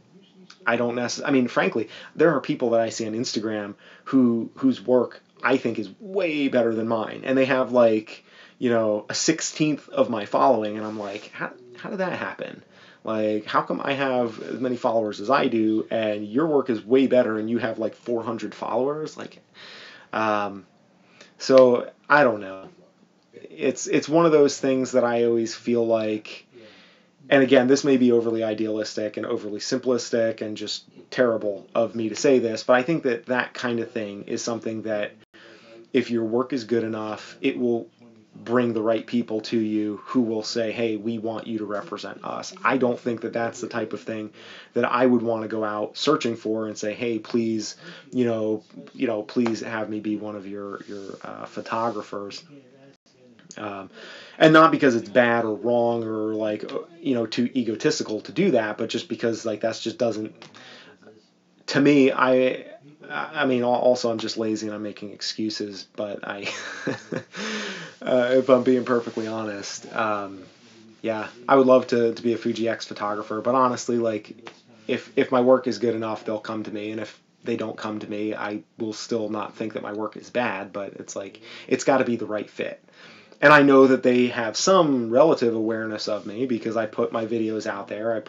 I don't necessarily. I mean, frankly, there are people that I see on Instagram whose work I think is way better than mine, and they have like a 16th of my following, and I'm like, how did that happen? Like, how come I have as many followers as I do, and your work is way better, and you have like 400 followers? Like, so I don't know. It's one of those things that I always feel like, and again, this may be overly idealistic and overly simplistic and just terrible of me to say this, but I think that kind of thing is something that if your work is good enough, it will bring the right people to you who will say, "Hey, we want you to represent us." I don't think that that's the type of thing that I would want to go out searching for and say, "Hey, please, please have me be one of your photographers." And not because it's bad or wrong or like too egotistical to do that, but just because like that's just doesn't, to me. I mean, also I'm just lazy and I'm making excuses, but if I'm being perfectly honest, yeah, I would love to be a Fuji X photographer, but honestly, like if my work is good enough, they'll come to me, and if they don't come to me, I will still not think that my work is bad, but it's like it's got to be the right fit. And I know that they have some relative awareness of me because I put my videos out there. I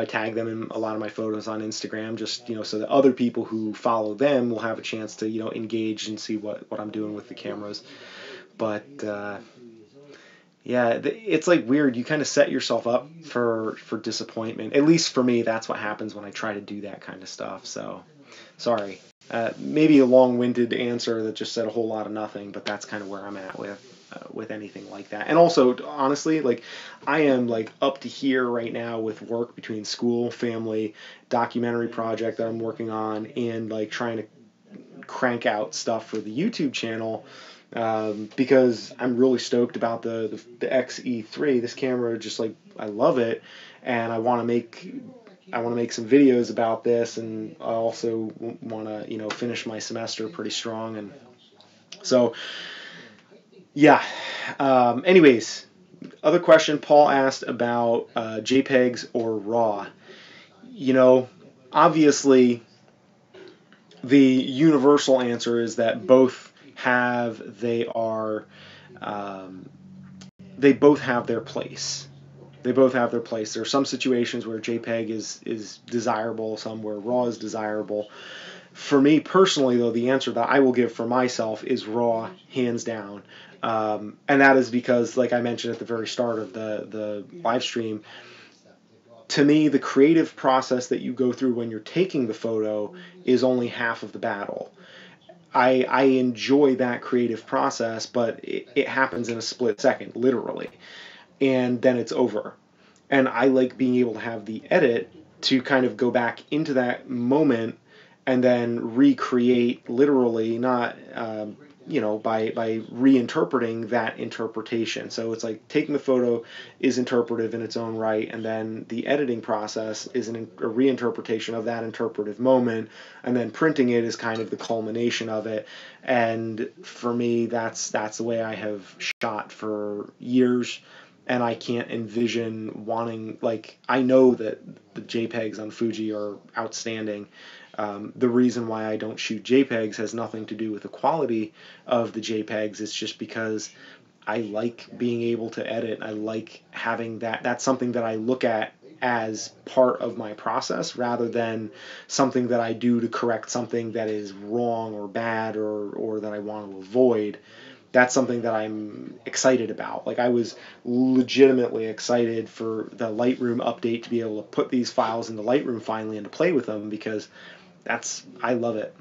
tag them in a lot of my photos on Instagram just, so that other people who follow them will have a chance to, engage and see what I'm doing with the cameras. But, yeah, it's like weird. You kind of set yourself up for disappointment. At least for me, that's what happens when I try to do that kind of stuff. So, sorry. Maybe a long-winded answer that just said a whole lot of nothing, but that's kind of where I'm at with anything like that. And also, honestly, like I am like up to here right now with work between school, family, documentary project that I'm working on, and like trying to crank out stuff for the YouTube channel. Because I'm really stoked about the XE3. This camera, just like I love it, and I want to make some videos about this, and I also want to finish my semester pretty strong, and so yeah. Anyways, other question Paul asked about JPEGs or RAW. Obviously the universal answer is that they both have their place. They both have their place. There are some situations where JPEG is desirable, some where RAW is desirable. For me personally, though, the answer that I will give for myself is RAW, hands down. And that is because, like I mentioned at the very start of the live stream, to me, the creative process that you go through when you're taking the photo is only half of the battle. I enjoy that creative process, but it happens in a split second, literally, and then it's over. And I like being able to have the edit to kind of go back into that moment and then recreate literally, not by reinterpreting that interpretation. So it's like taking the photo is interpretive in its own right, and then the editing process is a reinterpretation of that interpretive moment, and then printing it is kind of the culmination of it. And for me, that's the way I have shot for years. And I can't envision wanting, like, I know that the JPEGs on Fuji are outstanding. The reason why I don't shoot JPEGs has nothing to do with the quality of the JPEGs. It's just because I like being able to edit. I like having that. That's something that I look at as part of my process rather than something that I do to correct something that is wrong or bad or that I want to avoid. That's something that I'm excited about. Like, I was legitimately excited for the Lightroom update to be able to put these files into Lightroom finally and to play with them, because I love it.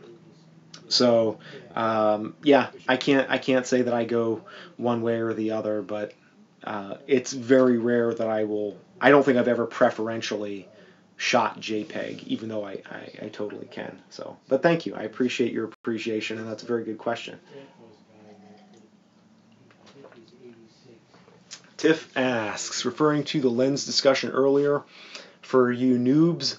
So yeah, I can't say that I go one way or the other, but it's very rare that I don't think I've ever preferentially shot JPEG, even though I totally can. So, but thank you. I appreciate your appreciation, and that's a very good question. Tiff asks, referring to the lens discussion earlier, for you noobs,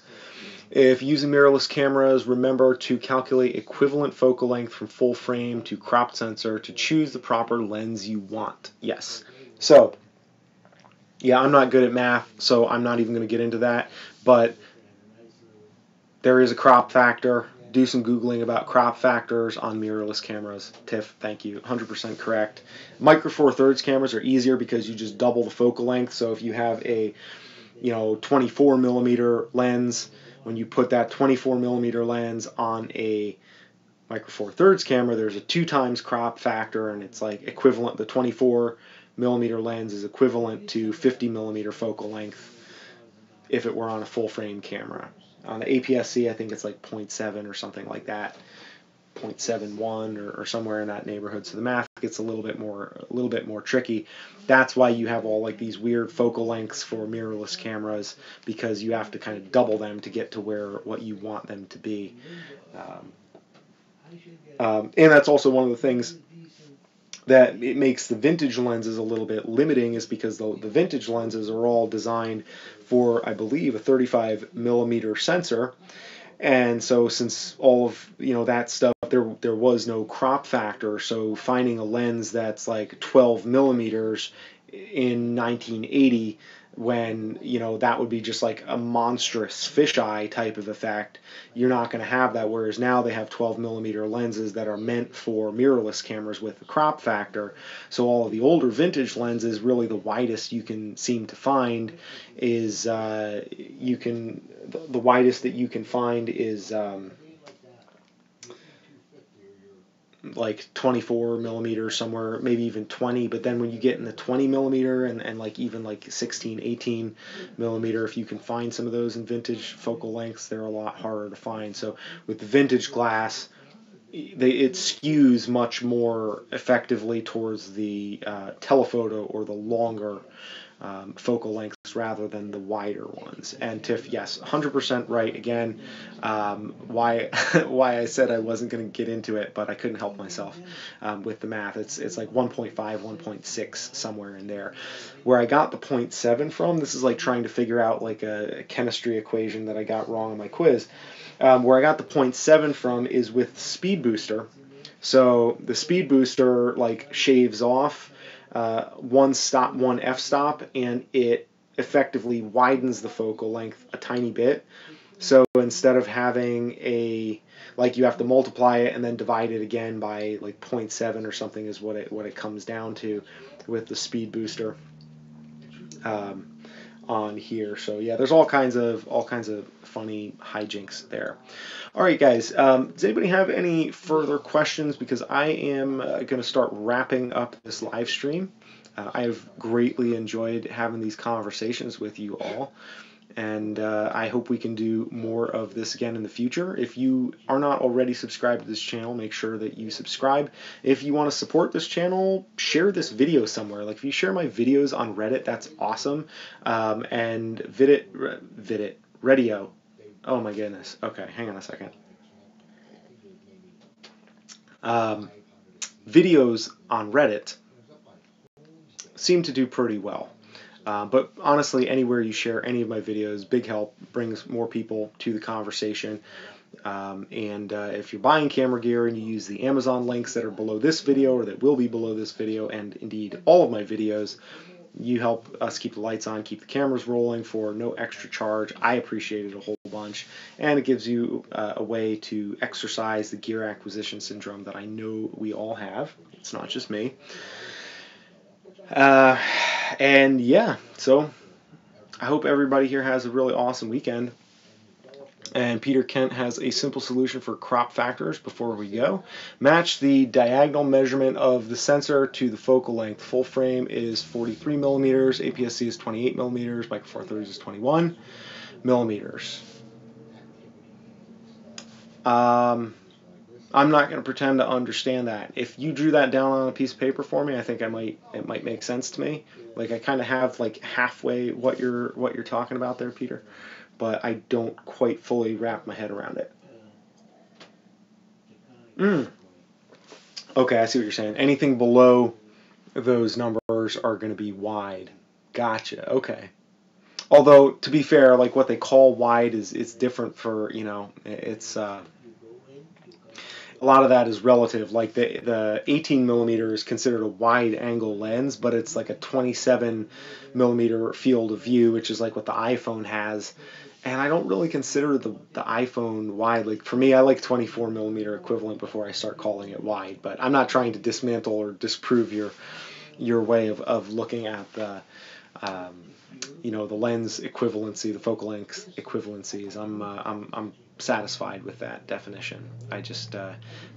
if using mirrorless cameras, remember to calculate equivalent focal length from full frame to crop sensor to choose the proper lens you want. Yes. So, yeah, I'm not good at math, so I'm not even going to get into that, but there is a crop factor. Do some Googling about crop factors on mirrorless cameras. Tiff, thank you. 100% correct. Micro Four Thirds cameras are easier because you just double the focal length. So if you have a 24 millimeter lens, when you put that 24 millimeter lens on a Micro Four Thirds camera, there's a 2 times crop factor, and it's like equivalent. The 24 millimeter lens is equivalent to 50 millimeter focal length if it were on a full frame camera. On the APS-C, I think it's like 0.7 or something like that, 0.71 or somewhere in that neighborhood. So the math gets a little bit more tricky. That's why you have all like these weird focal lengths for mirrorless cameras, because you have to kind of double them to get to what you want them to be. And that's also one of the things that it makes the vintage lenses a little bit limiting, is because the vintage lenses are all designed for, I believe, a 35 millimeter sensor. And so since all of that stuff, there was no crop factor, so finding a lens that's like 12 millimeters in 1980, when that would be just like a monstrous fisheye type of effect, you're not going to have that. Whereas now they have 12 millimeter lenses that are meant for mirrorless cameras with the crop factor. So all of the older vintage lenses, really the widest you can seem to find is the widest that you can find is like 24 millimeters somewhere, maybe even 20. But then when you get in the 20 millimeter and like even like 16, 18 millimeter, if you can find some of those in vintage focal lengths, they're a lot harder to find. So with the vintage glass, it skews much more effectively towards the telephoto or the longer focal lengths rather than the wider ones. And Tiff, yes, 100% right. Again, why I said I wasn't going to get into it, but I couldn't help myself with the math. It's like 1.5, 1.6, somewhere in there. Where I got the 0.7 from, this is like trying to figure out like a chemistry equation that I got wrong on my quiz. Where I got the 0.7 from is with Speed Booster. So the Speed Booster like shaves off one f-stop, and it effectively widens the focal length a tiny bit. So instead of having you have to multiply it and then divide it again by like 0.7 or something is what it comes down to with the Speed Booster on here. So yeah, there's all kinds of funny hijinks there. All right, guys. Does anybody have any further questions? Because I am going to start wrapping up this live stream. I have greatly enjoyed having these conversations with you all, And I hope we can do more of this again in the future. If you are not already subscribed to this channel, make sure that you subscribe. If you want to support this channel, share this video somewhere. Like if you share my videos on Reddit, that's awesome. And Radio. Oh my goodness. Okay, hang on a second. Videos on Reddit seem to do pretty well. But honestly, anywhere you share any of my videos, big help, brings more people to the conversation. If you're buying camera gear and you use the Amazon links that are below this video or that will be below this video, and indeed all of my videos, you help us keep the lights on, keep the cameras rolling for no extra charge. I appreciate it a whole bunch, and it gives you a way to exercise the gear acquisition syndrome that I know we all have. It's not just me. And yeah, so I hope everybody here has a really awesome weekend. And Peter Kent has a simple solution for crop factors before we go. Match the diagonal measurement of the sensor to the focal length. Full frame is 43 millimeters, APS-C is 28 millimeters, Micro Four Thirds is 21 millimeters. I'm not going to pretend to understand that. If you drew that down on a piece of paper for me, I think it might make sense to me. Like I kind of have like halfway what you're talking about there, Peter, but I don't quite fully wrap my head around it. Okay, I see what you're saying. Anything below those numbers are going to be wide. Gotcha. Okay. Although to be fair, like what they call wide it's different for, you know, it's a lot of that is relative. Like the 18 millimeter is considered a wide angle lens, but it's like a 27 millimeter field of view, which is like what the iPhone has. And I don't really consider the iPhone wide. Like for me, I like 24 millimeter equivalent before I start calling it wide. But I'm not trying to dismantle or disprove your way of looking at the you know, the lens equivalency, the focal length equivalencies. I'm satisfied with that definition. I just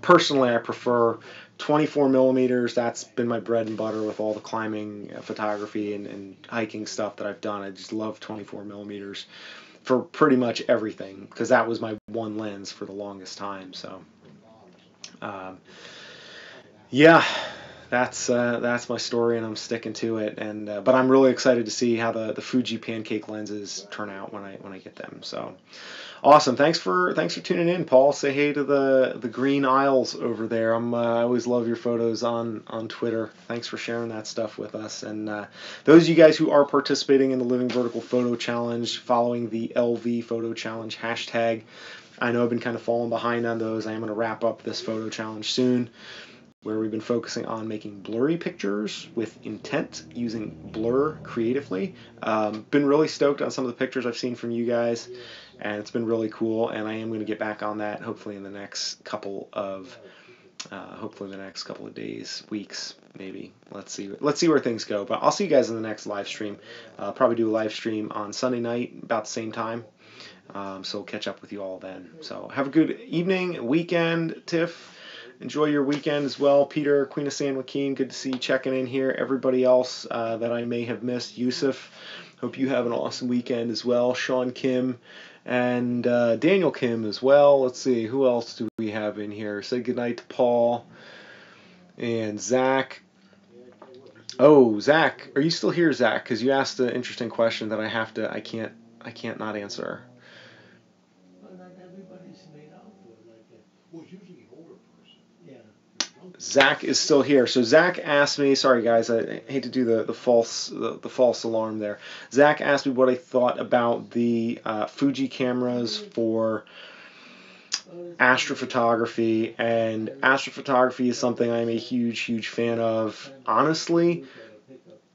personally I prefer 24 millimeters. That's been my bread and butter with all the climbing photography and hiking stuff that I've done. I just love 24 millimeters for pretty much everything because that was my one lens for the longest time. So yeah, that's my story, and I'm sticking to it. And but I'm really excited to see how the Fuji pancake lenses turn out when I get them. So awesome! Thanks for tuning in, Paul. Say hey to the Green Isles over there. I always love your photos on Twitter. Thanks for sharing that stuff with us. And those of you guys who are participating in the Living Vertical Photo Challenge, following the LV Photo Challenge hashtag. I know I've been kind of falling behind on those. I am going to wrap up this photo challenge soon, where we've been focusing on making blurry pictures with intent, using blur creatively. Been really stoked on some of the pictures I've seen from you guys, and it's been really cool, and I am going to get back on that hopefully in the next couple of days, weeks, maybe. Let's see where things go. But I'll see you guys in the next live stream. Probably do a live stream on Sunday night about the same time. So we'll catch up with you all then. So have a good evening, weekend, Tiff. Enjoy your weekend as well. Peter, Queen of San Joaquin, good to see you checking in here. Everybody else that I may have missed, Yusuf, hope you have an awesome weekend as well. Sean Kim and Daniel Kim as well. Let's see, who else do we have in here? Say goodnight to Paul and Zach. Oh, Zach, are you still here, Zach? Because you asked an interesting question that I can't not answer. Zach is still here. So Zach asked me, sorry guys, I hate to do the false alarm there. Zach asked me what I thought about the Fuji cameras for astrophotography, and astrophotography is something I'm a huge fan of. Honestly,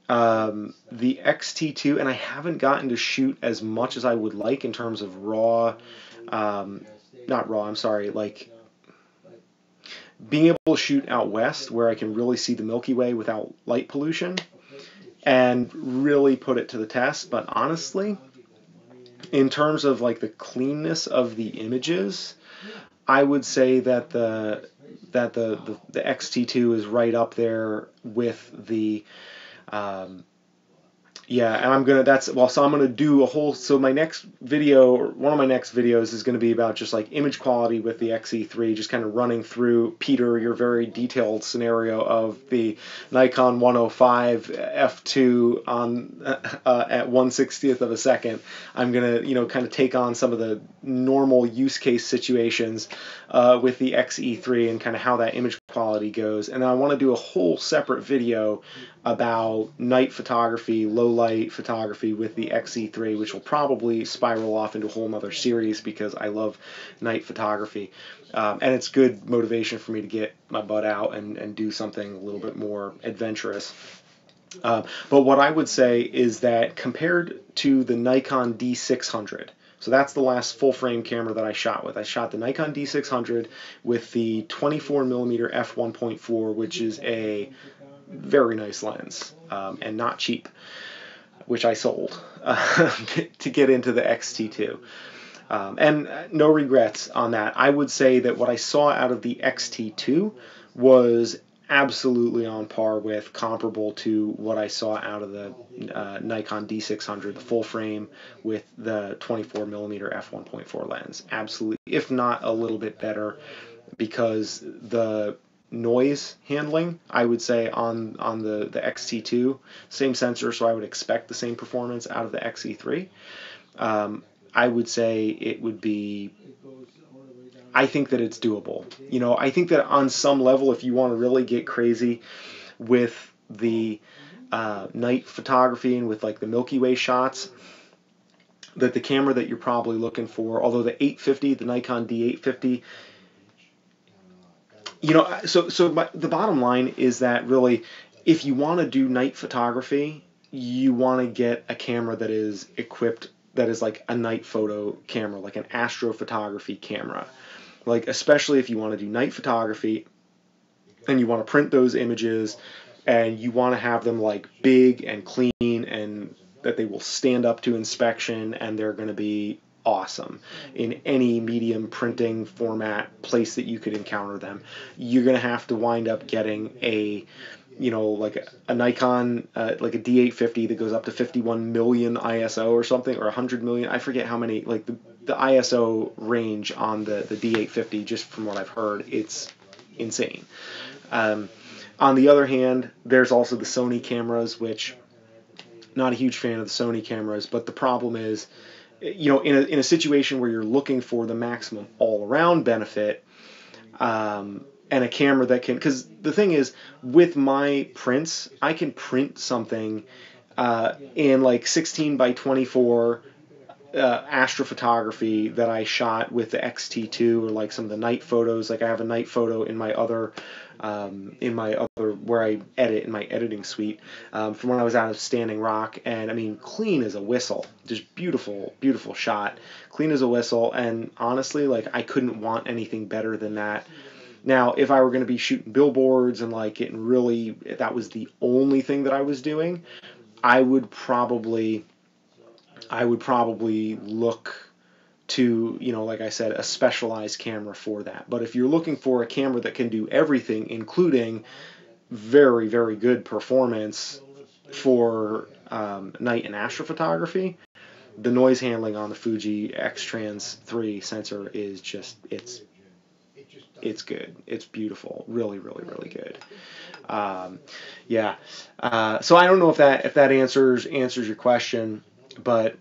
the XT2, and I haven't gotten to shoot as much as I would like in terms of raw, like being able to shoot out west where I can really see the Milky Way without light pollution and really put it to the test. But honestly, in terms of like the cleanness of the images, I would say that the XT2 is right up there with the Yeah, and I'm gonna so I'm gonna do a whole my next video, or one of my next videos, is gonna be about just like image quality with the XE3, just kind of running through, Peter, your very detailed scenario of the Nikon 105 f2 on at 1/60th of a second. I'm gonna kind of take on some of the normal use case situations with the XE3 and kind of how that image quality goes, and then I want to do a whole separate video about night photography, low light photography with the XE3, which will probably spiral off into a whole nother series because I love night photography. And it's good motivation for me to get my butt out and do something a little bit more adventurous. But what I would say is that compared to the Nikon D600, so that's the last full frame camera that I shot with. I shot the Nikon D600 with the 24mm f1.4, which is a very nice lens and not cheap, which I sold to get into the XT2. And no regrets on that. I would say that what I saw out of the XT2 was absolutely on par with, comparable to what I saw out of the Nikon D600, the full frame with the 24mm f1.4 lens. Absolutely, if not a little bit better, because the noise handling, I would say, on the XT2, same sensor, so I would expect the same performance out of the XE3. I would say it would be, I think that it's doable. I think that on some level, if you want to really get crazy with the night photography and with like the Milky Way shots, that the camera that you're probably looking for, although the 850, the Nikon D850, the bottom line is that really, if you want to do night photography, you want to get a camera that is equipped, that is like a night photo camera, like an astrophotography camera. Like, especially if you want to do night photography and you want to print those images and you want to have them like big and clean and that they will stand up to inspection and they're going to be awesome in any medium printing format place that you could encounter them. You're going to have to wind up getting a like a Nikon, like a D850 that goes up to 51 million ISO or something, or 100 million. I forget how many, like the ISO range on the D850, just from what I've heard, it's insane. On the other hand, there's also the Sony cameras, which, not a huge fan of the Sony cameras, but the problem is, in a situation where you're looking for the maximum all-around benefit, and a camera that can, because the thing is, with my prints, I can print something in like 16 by 24 astrophotography that I shot with the XT2, or like some of the night photos. Like I have a night photo in my other where I edit in my editing suite from when I was out of Standing Rock, and I mean, clean as a whistle, just beautiful, beautiful shot, clean as a whistle, and honestly, like I couldn't want anything better than that. Now, if I were going to be shooting billboards and like getting really, that was the only thing that I was doing, I would probably look to, like I said, a specialized camera for that. But if you're looking for a camera that can do everything, including very, very good performance for night and astrophotography, the noise handling on the Fuji X-Trans 3 sensor is just, it's good. It's beautiful. Really, really, really good. Yeah. So I don't know if that answers your question, but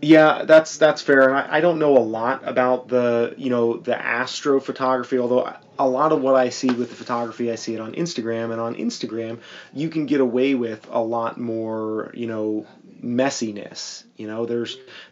yeah, that's fair. And I don't know a lot about the astrophotography, although a lot of what I see with the photography, I see it on Instagram, and on Instagram you can get away with a lot more messiness.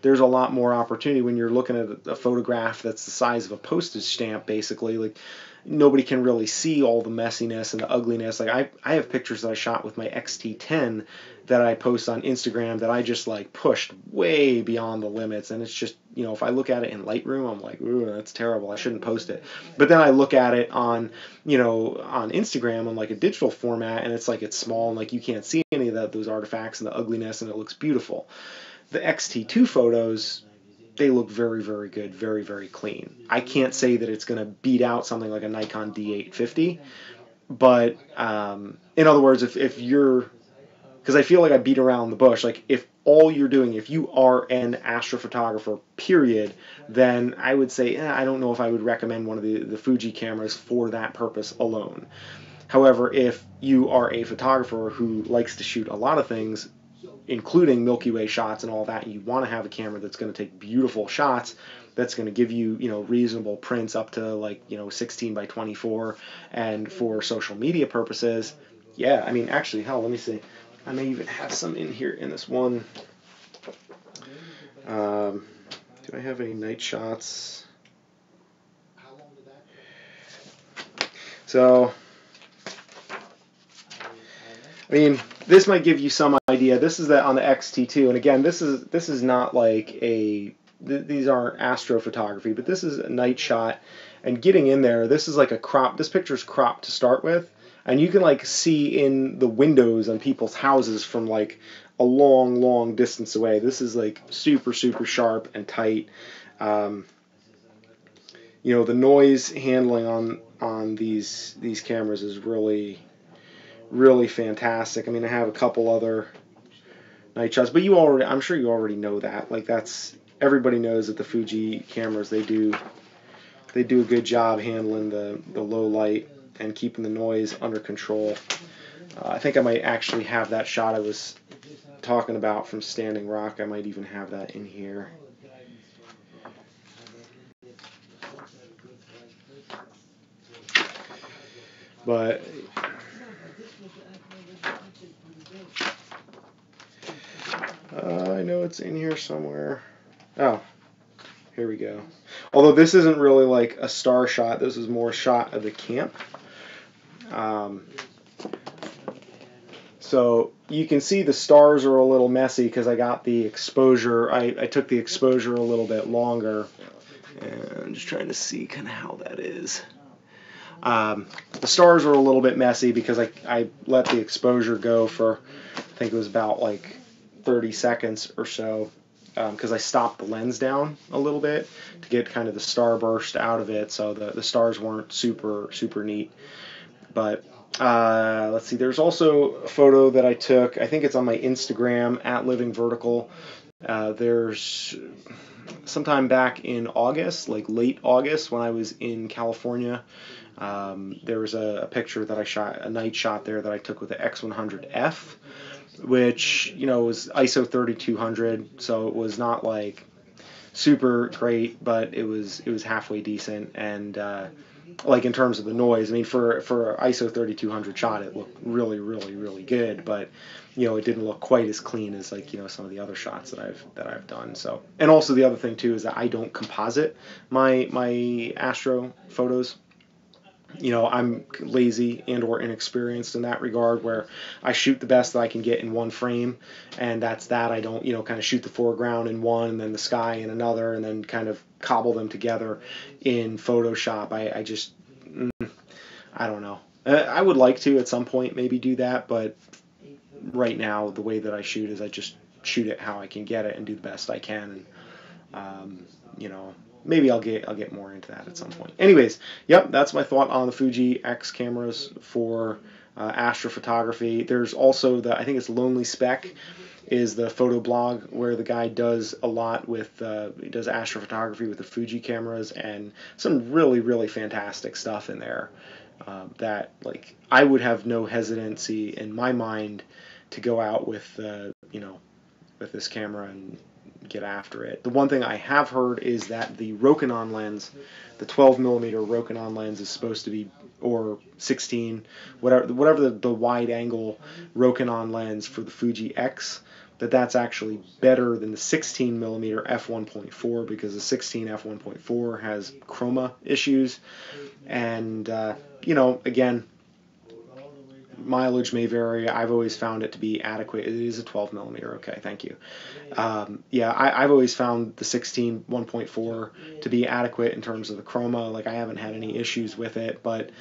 There's a lot more opportunity when you're looking at a photograph that's the size of a postage stamp, basically. Like, nobody can really see all the messiness and the ugliness. Like I have pictures that I shot with my XT10 that I post on Instagram that I just like pushed way beyond the limits, and it's just, if I look at it in Lightroom, I'm like, ooh, that's terrible, I shouldn't post it. But then I look at it on on Instagram on like a digital format, and it's like, it's small and like you can't see any of those artifacts and the ugliness, and it looks beautiful. The XT2 photos, they look very, very good, very, very clean. I can't say that it's going to beat out something like a Nikon D850, but in other words, if you're because I feel like I beat around the bush. Like, if all you're doing, if you are an astrophotographer, period, then I would say, I don't know if I would recommend one of the Fuji cameras for that purpose alone. However, if you are a photographer who likes to shoot a lot of things, including Milky Way shots and all that, and you want to have a camera that's going to take beautiful shots, that's going to give you, reasonable prints up to, like, 16 by 24, and for social media purposes, yeah, I mean, actually, hell, let me see. I may even have some in here in this one. Do I have any night shots? So, I mean, this might give you some idea. This is on the XT2, and again, this is not like these aren't astrophotography, but this is a night shot. And getting in there, this is like a crop. This picture's cropped to start with, and you can like see in the windows on people's houses from like a long, long distance away. This is like super, super sharp and tight. The noise handling on these cameras is really, really fantastic. I mean, I have a couple other night shots, but I'm sure you already know that. Like, everybody knows that the Fuji cameras, they do a good job handling the low light and keeping the noise under control. I think I might actually have that shot I was talking about from Standing Rock. I might even have that in here. But I know it's in here somewhere. Oh, here we go. Although this isn't really like a star shot. This is more a shot of the camp. So you can see the stars are a little messy because I got the exposure. I took the exposure a little bit longer. And I'm just trying to see kind of how that is. The stars are a little bit messy because I let the exposure go for, I think it was about like 30 seconds or so, because I stopped the lens down a little bit to get kind of the starburst out of it, so the stars weren't super, super neat. But let's see, there's also a photo that I took, I think it's on my Instagram, @livingvertical. There's sometime back in August, like late August, when I was in California. There was a picture that I shot, a night shot there that I took with the X100F, which, was ISO 3200, so it was not like super great, but it was halfway decent. And like in terms of the noise, I mean, for ISO 3200 shot, it looked really, really, really good, but it didn't look quite as clean as like some of the other shots that I've done. So, and also the other thing too is that I don't composite my astro photos. I'm lazy and or inexperienced in that regard, where I shoot the best that I can get in one frame, and that's that. I don't, kind of shoot the foreground in one and then the sky in another, and then kind of cobble them together in Photoshop. I just, I don't know. I would like to at some point maybe do that, but right now the way that I shoot is I just shoot it how I can get it and do the best I can. And, maybe I'll get more into that at some point. Anyways, yep, that's my thought on the Fuji X cameras for astrophotography. There's also I think it's Lonely Speck is the photo blog where the guy does a lot with, he does astrophotography with the Fuji cameras, and some really, really fantastic stuff in there that, like, I would have no hesitancy in my mind to go out with, with this camera and get after it. The one thing I have heard is that the Rokinon lens, the 12mm Rokinon lens, is supposed to be, or 16, whatever the wide angle Rokinon lens for the Fuji X, that's actually better than the 16mm f1.4, because the 16 f1.4 has chroma issues, and again, mileage may vary. I've always found it to be adequate. It is a 12mm. Okay, thank you. I've always found the 16 1.4 to be adequate in terms of the chroma. Like, I haven't had any issues with it, but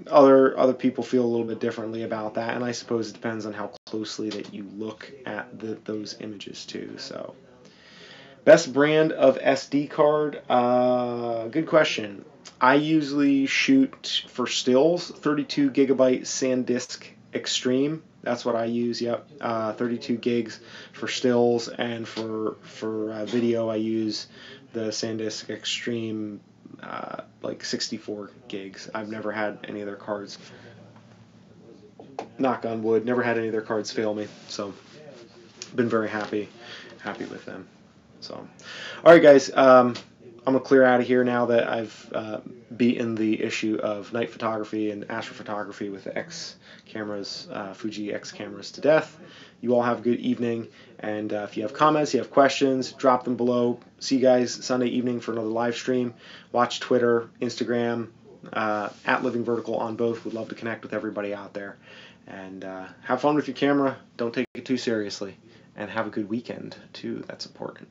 other people feel a little bit differently about that, and I suppose it depends on how closely that you look at those images too. So, best brand of SD card? Good question. I usually shoot for stills 32 gigabyte SanDisk Extreme. That's what I use. Yep, 32 gigs for stills, and for video I use the SanDisk Extreme, like 64 gigs. I've never had any of their cards, knock on wood, never had any of their cards fail me. So been very happy with them. So, all right, guys. I'm gonna clear out of here now that I've beaten the issue of night photography and astrophotography with the X cameras, Fuji X cameras, to death. You all have a good evening, and if you have comments, you have questions, drop them below. See you guys Sunday evening for another live stream. Watch Twitter, Instagram, at Living Vertical on both. Would love to connect with everybody out there. And have fun with your camera. Don't take it too seriously. And have a good weekend, too. That's important.